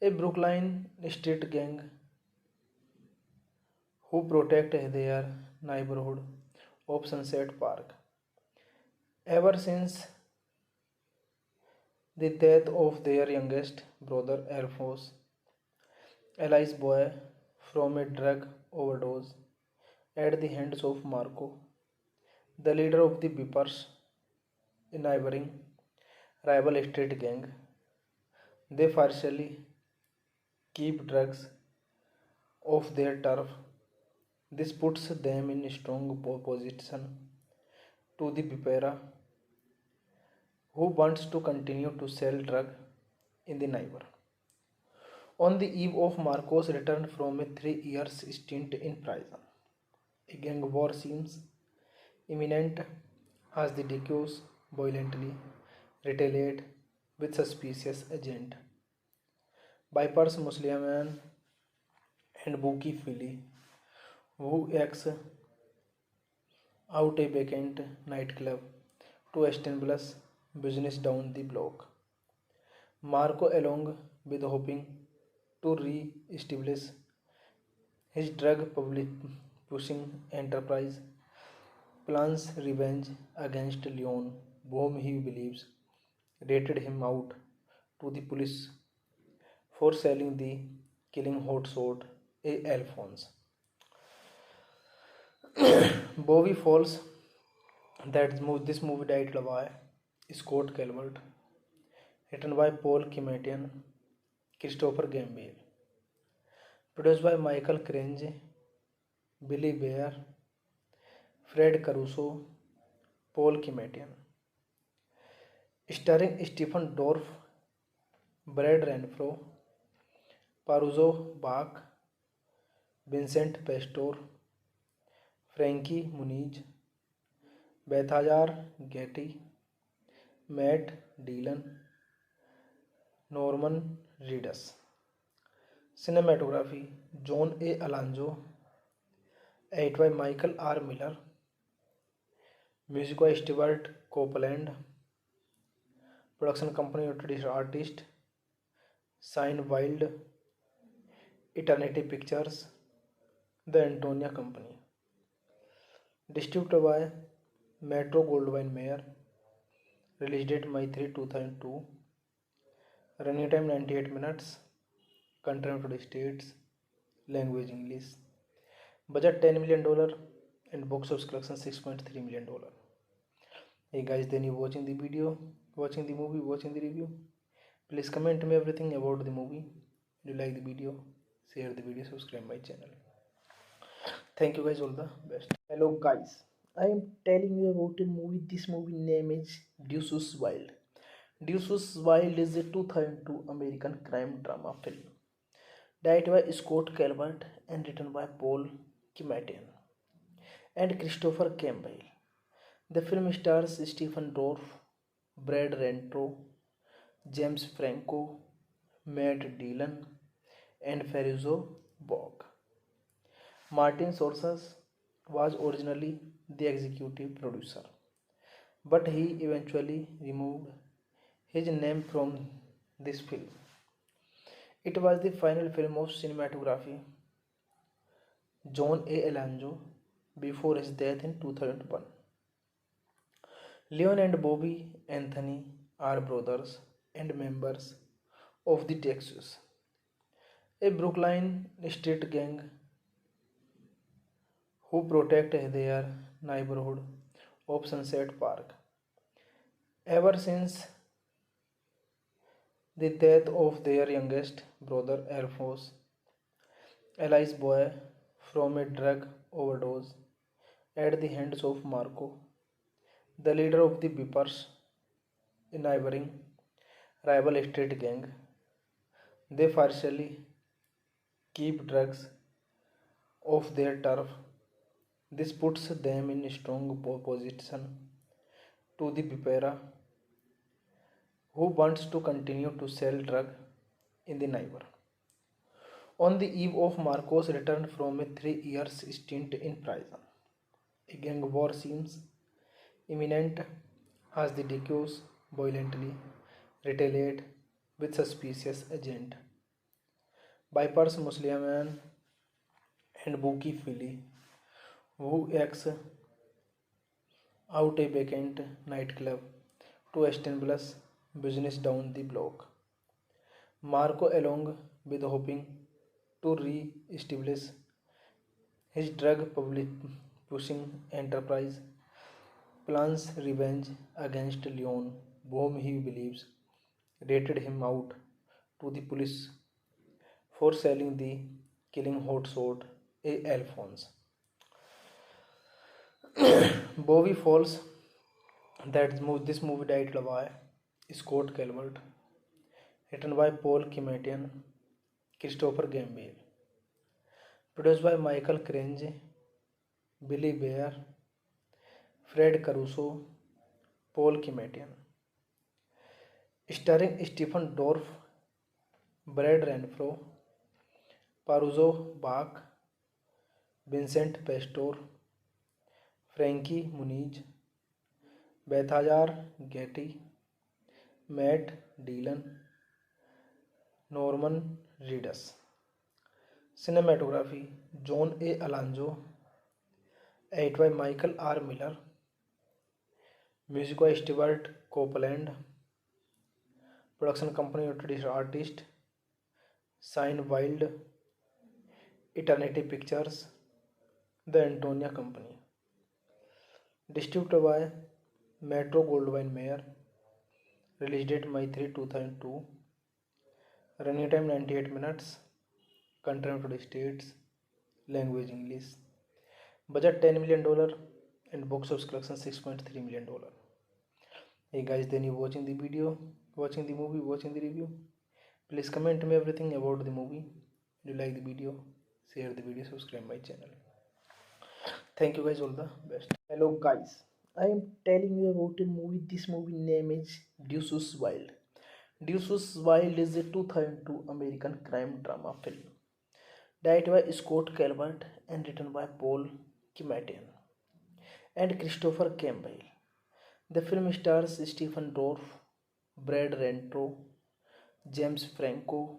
a Brooklyn street gang who protect their neighborhood of Sunset Park. Ever since the death of their youngest brother Alphonse, Eli's boy, from a drug overdose at the hands of Marco, the leader of the Beepers, a neighboring rival street gang. They partially keep drugs off their turf. This puts them in strong opposition to the Bipera, who wants to continue to sell drug in the neighbor. On the eve of Marcos' return from a 3 year stint in prison, a gang war seems imminent as the Dicos violently retaliate with suspicious agent. Bypass Musliman and Buki Philly, who acts out a vacant nightclub to establish business down the block. Marco, along with hoping to re-establish his drug pushing enterprise, plans revenge against Leon, whom he believes rated him out to the police for selling the killing hotshot A. Alphonse. Bowie Falls, this movie directed by Scott Calvert, written by Paul Kimatian, Christopher Gambale, produced by Michael Crange, Billy Bear, Fred Caruso, Paul Kimatian, starring Stephen Dorff, Brad Renfro, Paruzzo Bach, Vincent Pastor, Frankie Muniz, Balthazar Getty, Matt Dillon, Norman Reedus. Cinematography John A. Alonzo, edited by Michael R. Miller, music by Stewart Copeland, production company introduced artist Sign Wild, Eternity Pictures, The Antonia Company, distributed by Metro Goldwyn Mayer, release date May 3, 2002, running time 98 minutes, country United States, language English, budget $10 million and box office collection $6.3 million. Hey guys, then you watching the video, watching the movie, watching the review, please comment me everything about the movie. If you like the video, share the video, subscribe my channel. Thank you guys, all the best. Hello guys, I am telling you about a movie. This movie name is Deuces Wild. Deuces Wild is a 2002 American crime drama film directed by Scott Calvert and written by Paul Kimatian and Christopher Campbell. The film stars Stephen Dorff, Brad Renfro, James Franco, Matt Dillon, and Farruko Bog. Martin Scorsese was originally the executive producer, but he eventually removed his name from this film. It was the final film of cinematography John A. Alonzo before his death in 2001. Leon and Bobby Anthony are brothers and members of the Texas, a Brooklyn street gang who protect their neighborhood of Sunset Park. Ever since the death of their youngest brother Alphonse, Eli's boy, from a drug overdose at the hands of Marco, the leader of the Beepers, a neighboring rival street gang. They partially keep drugs off their turf. This puts them in strong opposition to the Beepera, who wants to continue to sell drug in the neighbor. On the eve of Marcos' return from a 3 year stint in prison, a gang war seems imminent as the Dicos violently retaliate with suspicious agent. Bypass Musliman and Buki Philly, who acts out a vacant nightclub to establish business down the block. Marco, along with hoping to re-establish his drug pushing enterprise, plans revenge against Leon, whom he believes rated him out to the police for selling the killing hotshot A. Alphonse. Bowie Falls, this movie directed by Scott Calvert. Written by Paul Kimatian, Christopher Gambier. Produced by Michael Crange, Billy Bear, Fred Caruso, Paul Kimatian. Starring Stephen Dorff, Brad Renfro, Paruzzo Bach, Vincent Pastor, Frankie Muniz, Balthazar Getty, Matt Dillon, Norman Reedus. Cinematography John A. Alonzo, edited by Michael R. Miller, music by Stewart Copeland, production company introduced artist Sign Wild, Eternity Pictures, The Antonia Company. Distributed by Metro Goldwyn Mayer. Release date May 3, 2002. Running time 98 minutes. Country United States. Language English. Budget $10 million and box office collection $6.3 million. Hey guys, then you watching the video, watching the movie, watching the review. Please comment me everything about the movie. If you like the video, share the video, subscribe my channel. Thank you guys, all the best. Hello guys, I am telling you about a movie. This movie name is Deuces Wild. Deuces Wild is a 2002 American crime drama film directed by Scott Calvert and written by Paul Kimatian and Christopher Campbell. The film stars Stephen Dorff, Brad Renfro, James Franco,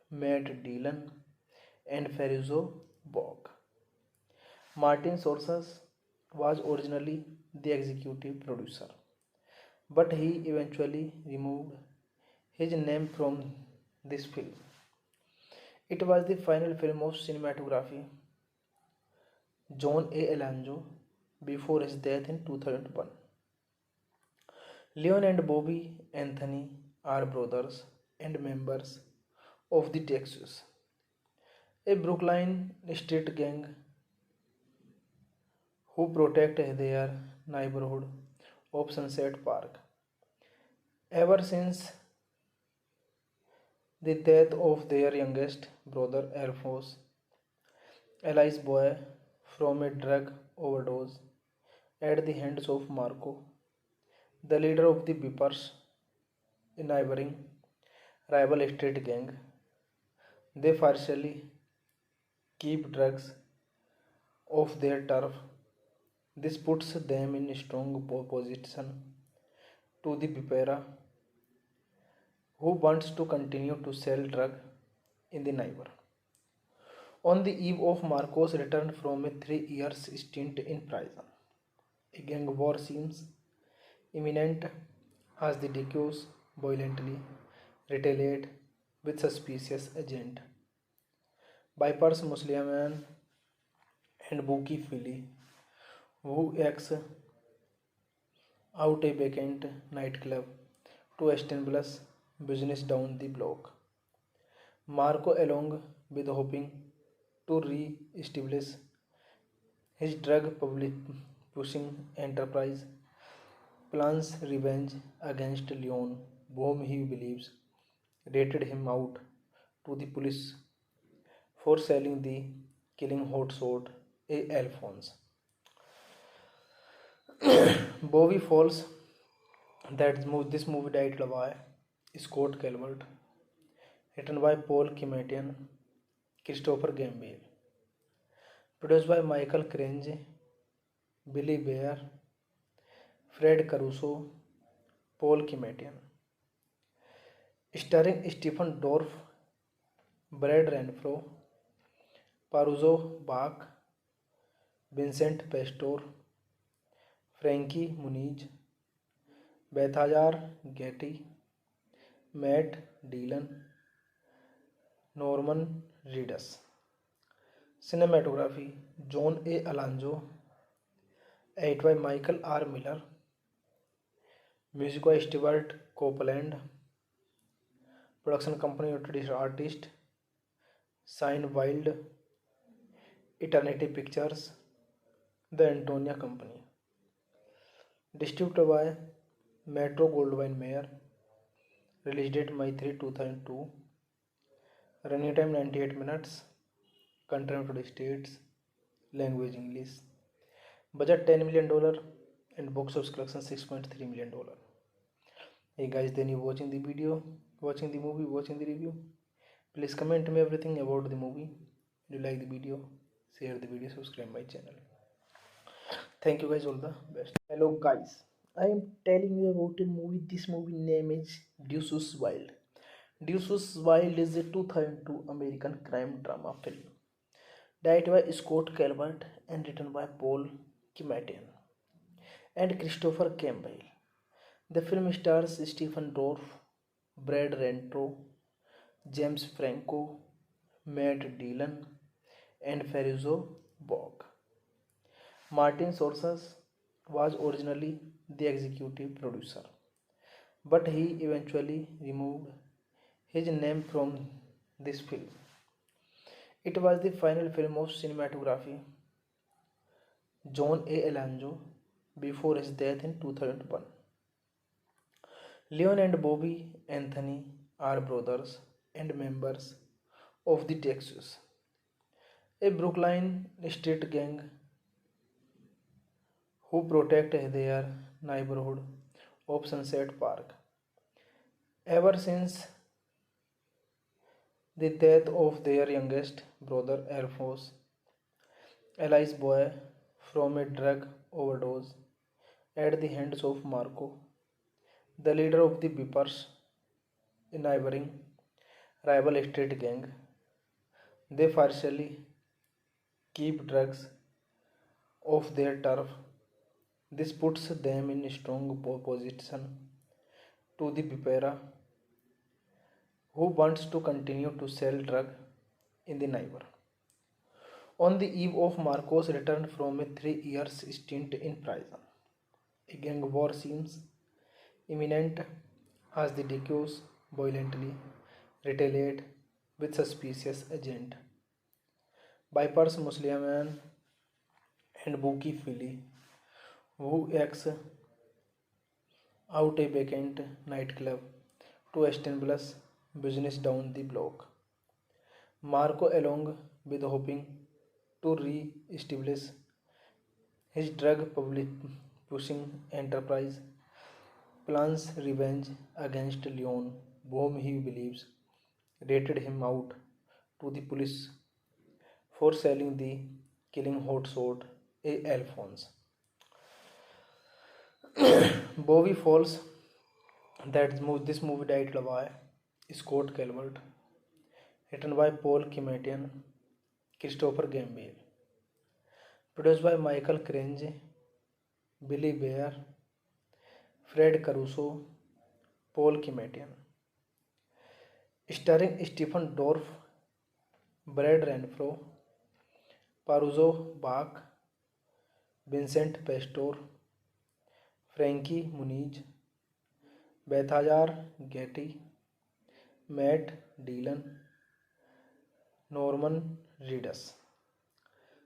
Matt Dillon, and Faruzzo Bog. Martin Scorsese was originally the executive producer, but he eventually removed his name from this film. It was the final film of cinematography John A. Alonzo before his death in 2001. Leon and Bobby Anthony are brothers and members of the Texas, a Brooklyn street gang who protect their neighborhood of Sunset Park. Ever since the death of their youngest brother Alphonse, Eli's boy, from a drug overdose at the hands of Marco, the leader of the Beepers, a neighboring rival street gang. They partially keep drugs off their turf. This puts them in strong opposition to the Beepera, who wants to continue to sell drugs in the neighbor. On the eve of Marco's return from a 3 year stint in prison, a gang war seems imminent as the Decoys violently retaliate with suspicious agent Vipers Musliman and Buki Philly, who acts out a vacant nightclub to establish business down the block. Marco, along with hoping to re-establish his drug pushing enterprise, plans revenge against Leon, whom he believes rated him out to the police for selling the killing hotshot A. Alphonse. Bowie Falls, this movie directed by Scott Calvert, written by Paul Kimatian, Christopher Gambier, produced by Michael Crange, Billy Bear, Fred Caruso, Paul Kimatian, starring Stephen Dorff, Brad Renfro, Paruzzo Bach, Vincent Pastor, Frankie Muniz, Balthazar Getty, Matt Dillon, Norman Reedus. Cinematography John A. Alonzo, edited by Michael R. Miller, music by Stewart Copeland, production company introduced artist Sign Wild, Eternity Pictures, The Antonia Company. Distributed by Metro Goldwyn Mayer. Release date May 3, 2002. Running time 98 minutes. Country United States. Language English. Budget $10 million and box office collection $6.3 million. Hey guys, then you watching the video, watching the movie, watching the review. Please comment me everything about the movie. If you like the video, share the video, subscribe my channel. Thank you guys, all the best. Hello guys, I am telling you about a movie. This movie name is Deuces Wild. Deuces Wild is a 2002 American crime drama film directed by Scott Calvert and written by Paul Kimatian and Christopher Campbell. The film stars Stephen Dorff, Brad Renfro, James Franco, Matt Dillon, and Ferruzo Bog. Martin Scorsese was originally the executive producer, but he eventually removed his name from this film. It was the final film of cinematography John A. Alonzo before his death in 2001. Leon and Bobby Anthony are brothers and members of the Texas, a Brooklyn street gang who protect their neighborhood of Sunset Park. Ever since the death of their youngest brother Alphonse, Eli's boy, from a drug overdose at the hands of Marco, the leader of the Beepers, a neighboring rival street gang. They partially keep drugs off their turf. This puts them in strong opposition to the Beepera, who wants to continue to sell drugs in the neighbor. On the eve of Marco's return from a 3 year stint in prison, a gang war seems imminent as the Dickios violently retaliate with suspicious agent Vipers Musliman and Buki Philly, who acts out a vacant nightclub to establish business down the block. Marco, along with hoping to re-establish his drug pushing enterprise, plans revenge against Leon, whom he believes rated him out to the police for selling the killing hotshot A. Alphonse. Bowie falls that this movie directed by Scott Calvert, written by Paul Kimatian, Christopher Gamble, produced by Michael Crange, Billy Bear, Fred Caruso, Paul Kimatian, starring Stephen Dorff, Brad Renfro, Paruzzo Bach, Vincent Pastor, Frankie Muniz, Balthazar Getty, Matt Dillon, Norman Reedus.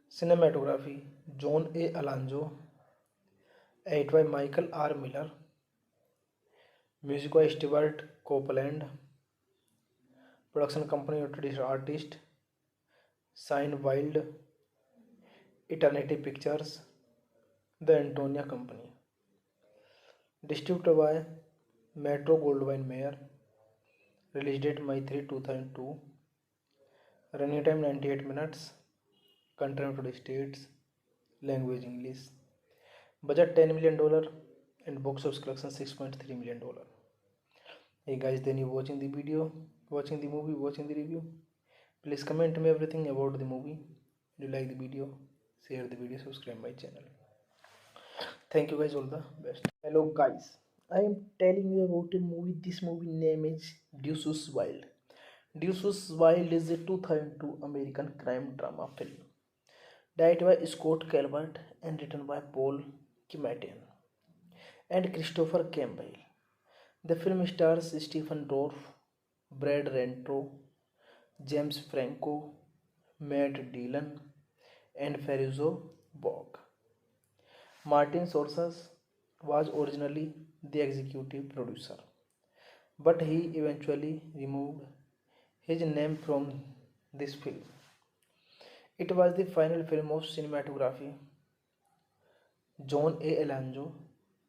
Cinematography John A. Alonzo, edited by Michael R. Miller, music by Stewart Copeland, production company United Artists, Sign Wild, Eternity Pictures, The Antonia Company. Distributed by Metro Goldwyn Mayer. Release date May 3, 2002. Running time 98 minutes. Country United States. Language English. Budget $10 million and box office collection $6.3 million. Hey guys, then you watching the video, watching the movie, watching the review. Please comment me everything about the movie. If you like the video, share the video, subscribe my channel. Thank you guys, all the best. Hello guys, I am telling you about a movie. This movie name is Deuces Wild. Deuces Wild is a 2002 American crime drama film directed by Scott Calvert and written by Paul Kimatian and Christopher Campbell. The film stars Stephen Dorff, Brad Renfro, James Franco, Matt Dillon, and Ferruzo Bog. Martin Scorsese was originally the executive producer, but he eventually removed his name from this film. It was the final film of cinematography John A. Alonzo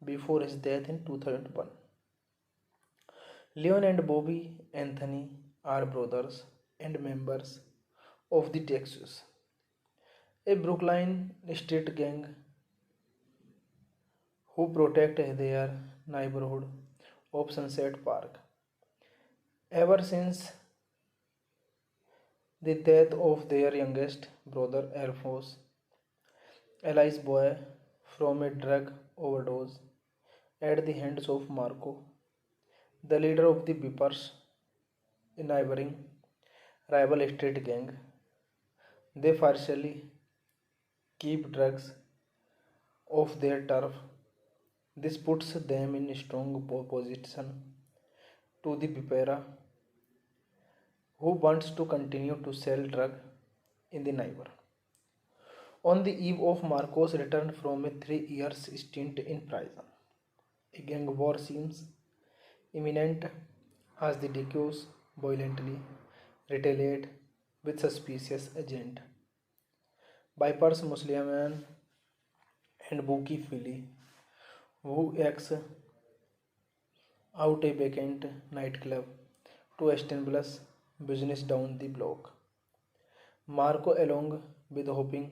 before his death in 2001. Leon and Bobby Anthony are brothers and members of the Texas, a Brooklyn street gang who protect their neighborhood of Sunset Park. Ever since the death of their youngest brother Alphonse, Eli's boy, from a drug overdose at the hands of Marco, the leader of the Beepers, a neighboring rival street gang. They partially keep drugs off their turf. This puts them in strong opposition to the Bipera, who wants to continue to sell drug in the neighbor. On the eve of Marcos' return from a 3 year stint in prison, a gang war seems imminent as the Dickios violently retaliate with suspicious agent. Bypass Musliman and Buki Philly, who acts out a vacant nightclub to establish business down the block. Marco, along with hoping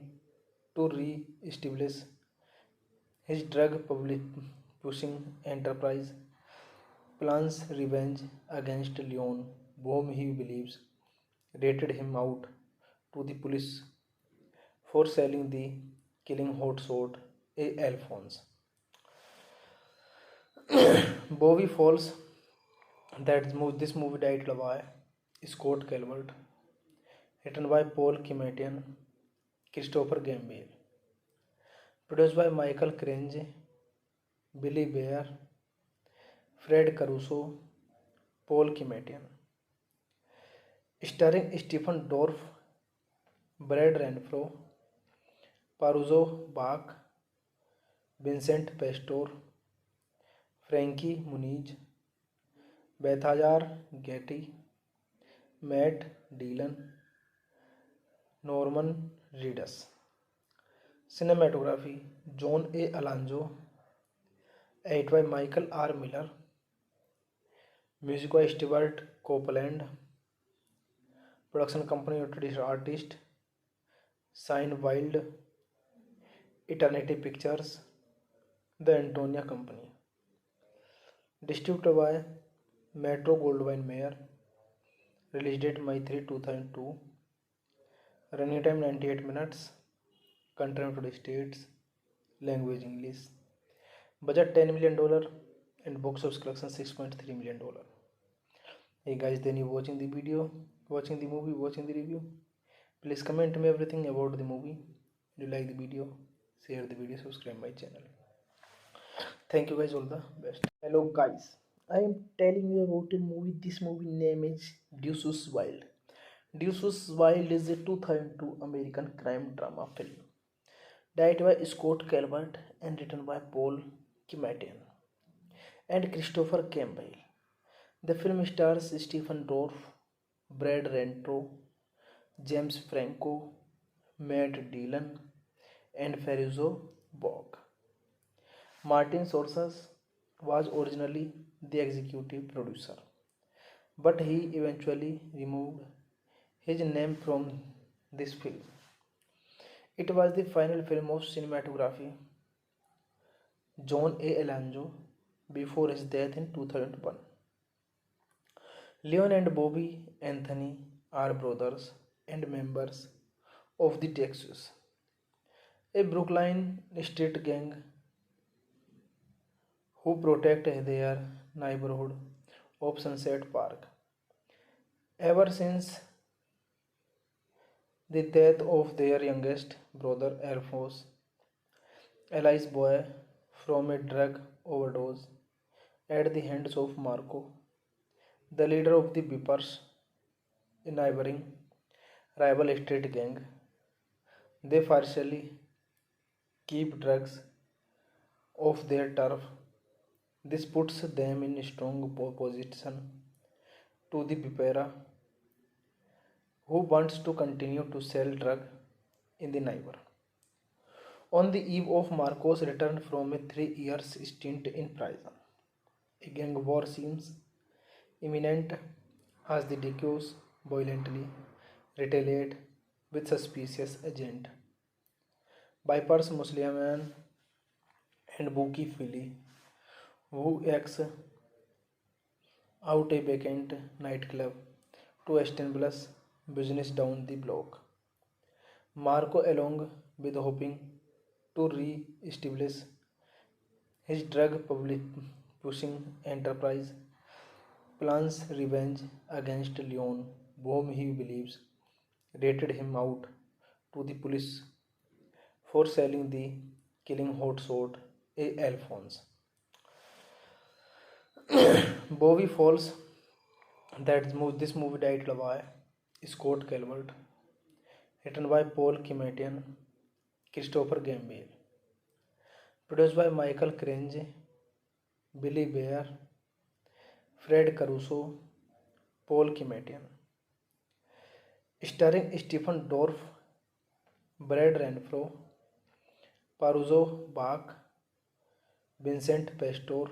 to re-establish his drug pushing enterprise, plans revenge against Leon, whom he believes rated him out to the police for selling the killing hotshot A. Alphonse. Bowie falls this movie titled by Scott Calvert, written by Paul Kimatian, Christopher Gambale, produced by Michael Crange, Billy Bear, Fred Caruso, Paul Kimatian, starring Stephen Dorff, Brad Renfro, Paruzzo Bach, Vincent Pastor, Frankie Muniz, Balthazar Getty, Matt Dillon, Norman Reedus. Cinematography John A. Alonzo, edited by Michael R. Miller, music by Stewart Copeland, production company introduced artist Sign Wild, Eternity Pictures, The Antonia Company, distributed by Metro Goldwyn Mayer, release date May 3, 2002, running time 98 minutes, country United States, language English, budget $10 million and box office collection $6.3 million. Hey guys, then you watching the video, watching the movie, watching the review. Please comment me everything about the movie. If you like the video, share the video, subscribe my channel. Thank you guys, all the best. Hello guys, I am telling you about a movie. This movie name is Deuces Wild. Deuces Wild is a 2002 American crime drama film directed by Scott Calvert and written by Paul Kimatian and Christopher Campbell. The film stars Stephen Dorff, Brad Renfro, James Franco, Matt Dillon, and Farruko Bog. Martin Scorsese was originally the executive producer, but he eventually removed his name from this film. It was the final film of cinematography John A. Alonzo before his death in 2001. Leon and Bobby Anthony are brothers and members of the Texas, a Brooklyn street gang who protect their neighborhood of Sunset Park. Ever since the death of their youngest brother Alphonse, Eli's boy, from a drug overdose at the hands of Marco, the leader of the Beepers, a neighboring rival street gang. They partially keep drugs off their turf. This puts them in strong opposition to the Vipera, who wants to continue to sell drug in the neighbor. On the eve of Marcos' return from a 3 year stint in prison, a gang war seems imminent as the Dicus violently retaliate with suspicious agent. Bypass Musliman and Buki Philly, who acts out a vacant nightclub to establish business down the block. Marco, along with hoping to re-establish his drug pushing enterprise, plans revenge against Leon, whom he believes rated him out to the police for selling the killing hotshot A. Alphonse. Bowie Falls, this movie titled by Scott Calvert, written by Paul Kimatian, Christopher Gambale, produced by Michael Crange, Billy Bear, Fred Caruso, Paul Kimatian, starring Stephen Dorff, Brad Renfro, Paruzzo Bach, Vincent Pastor,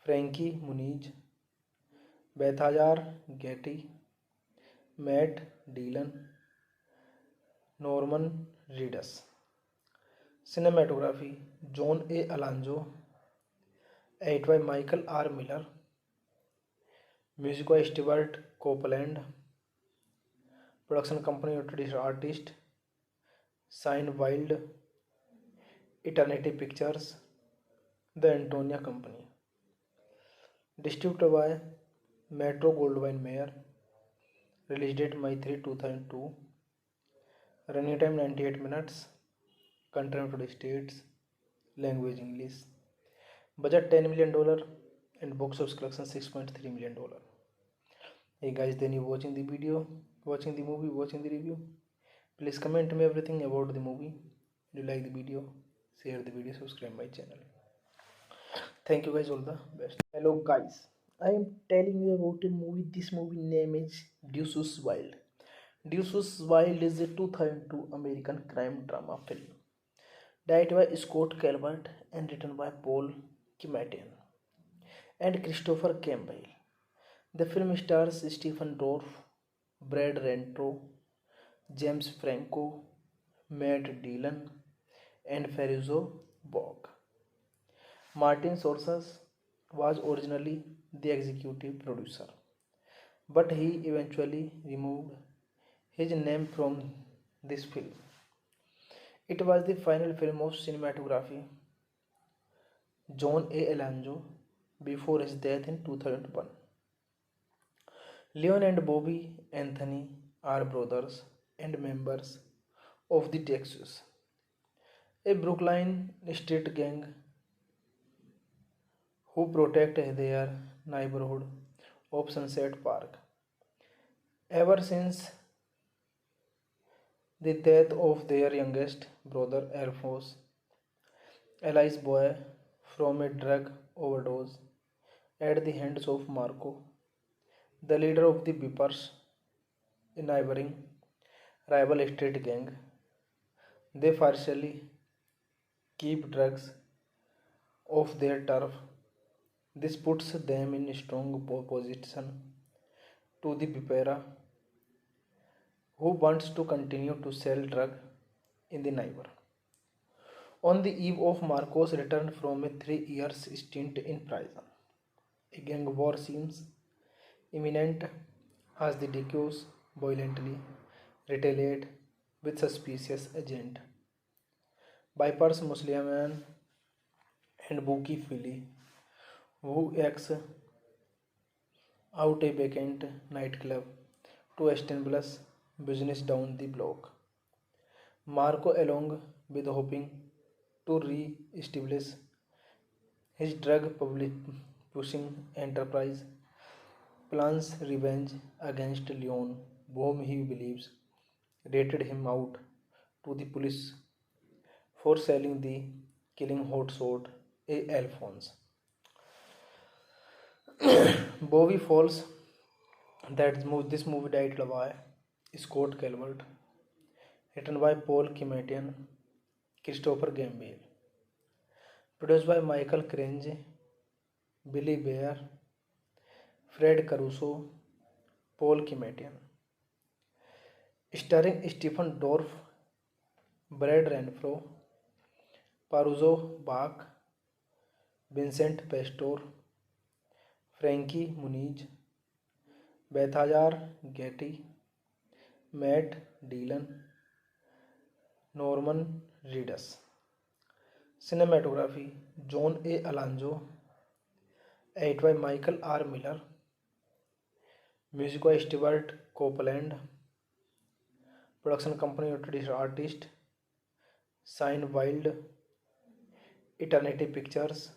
Frankie Muniz, Balthazar Getty, Matt Dillon, Norman Reedus. Cinematography John A. Alonzo, edited by Michael R. Miller, music by Stewart Copeland, production company of artist Sign Wild, Eternity Pictures, The Antonia Company, distributed by Metro Goldwyn Mayer, release date May 3, 2002, running time 98 minutes, country United States, language English, budget $10 million and box office collection $6.3 million. Hey guys, then you watching the video, watching the movie, watching the review, please comment me everything about the movie. If you like the video, share the video, subscribe my channel. Thank you guys, all the best. Hello guys, I am telling you about a movie. This movie name is Deuces Wild. Deuces Wild is a 2002 American crime drama film directed by Scott Calvert and written by Paul Kimatian and Christopher Campbell. The film stars Stephen Dorff, Brad Renfro, James Franco, Matt Dillon, and Farruko Bog. Martin Scorsese was originally the executive producer, but he eventually removed his name from this film. It was the final film of cinematography John A. Alonzo before his death in 2001. Leon and Bobby Anthony are brothers and members of the Texas, a Brooklyn street gang who protect their neighborhood of Sunset Park. Ever since the death of their youngest brother Alphonse, Eli's boy, from a drug overdose at the hands of Marco, the leader of the Beepers, a neighboring rival street gang. They partially keep drugs off their turf. This puts them in strong opposition to the Vipera, who wants to continue to sell drug in the neighbor. On the eve of Marcos' return from a 3 year stint in prison, a gang war seems imminent as the Dicus violently retaliate with suspicious agent. Bypass Musliman and Buki Philly, who acts out a vacant nightclub to establish business down the block. Marco, along with hoping to re-establish his drug pushing enterprise, plans revenge against Leon, whom he believes rated him out to the police for selling the killing hotshot A. Alphonse. Bowie Falls. This movie directed by Scott Calvert, written by Paul Kimatian, Christopher Gambale, produced by Michael Crange, Billy Bear, Fred Caruso, Paul Kimatian, starring Stephen Dorff, Brad Renfro, Paruzo Bach, Vincent Pastor, Frankie Muniz, Balthazar Getty, Matt Dillon, Norman Reedus. Cinematography John A. Alonzo, edited by Michael R. Miller, music by Stewart Copeland, production company introduced artist Sign Wild, Eternity Pictures,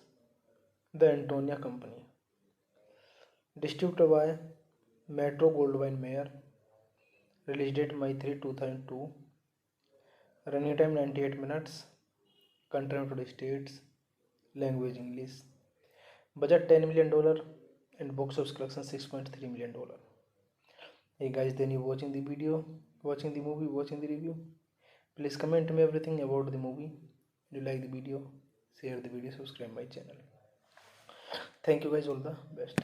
The Antonia Company, distributed by Metro Goldwyn Mayer, release date May 3, 2002, running time 98 minutes, country United States, language English, budget $10 million, and box office collection $6.3 million. Hey guys, then you watching the video, watching the movie, watching the review. Please comment me everything about the movie. If you like the video, share the video, subscribe my channel. Thank you guys, all the best.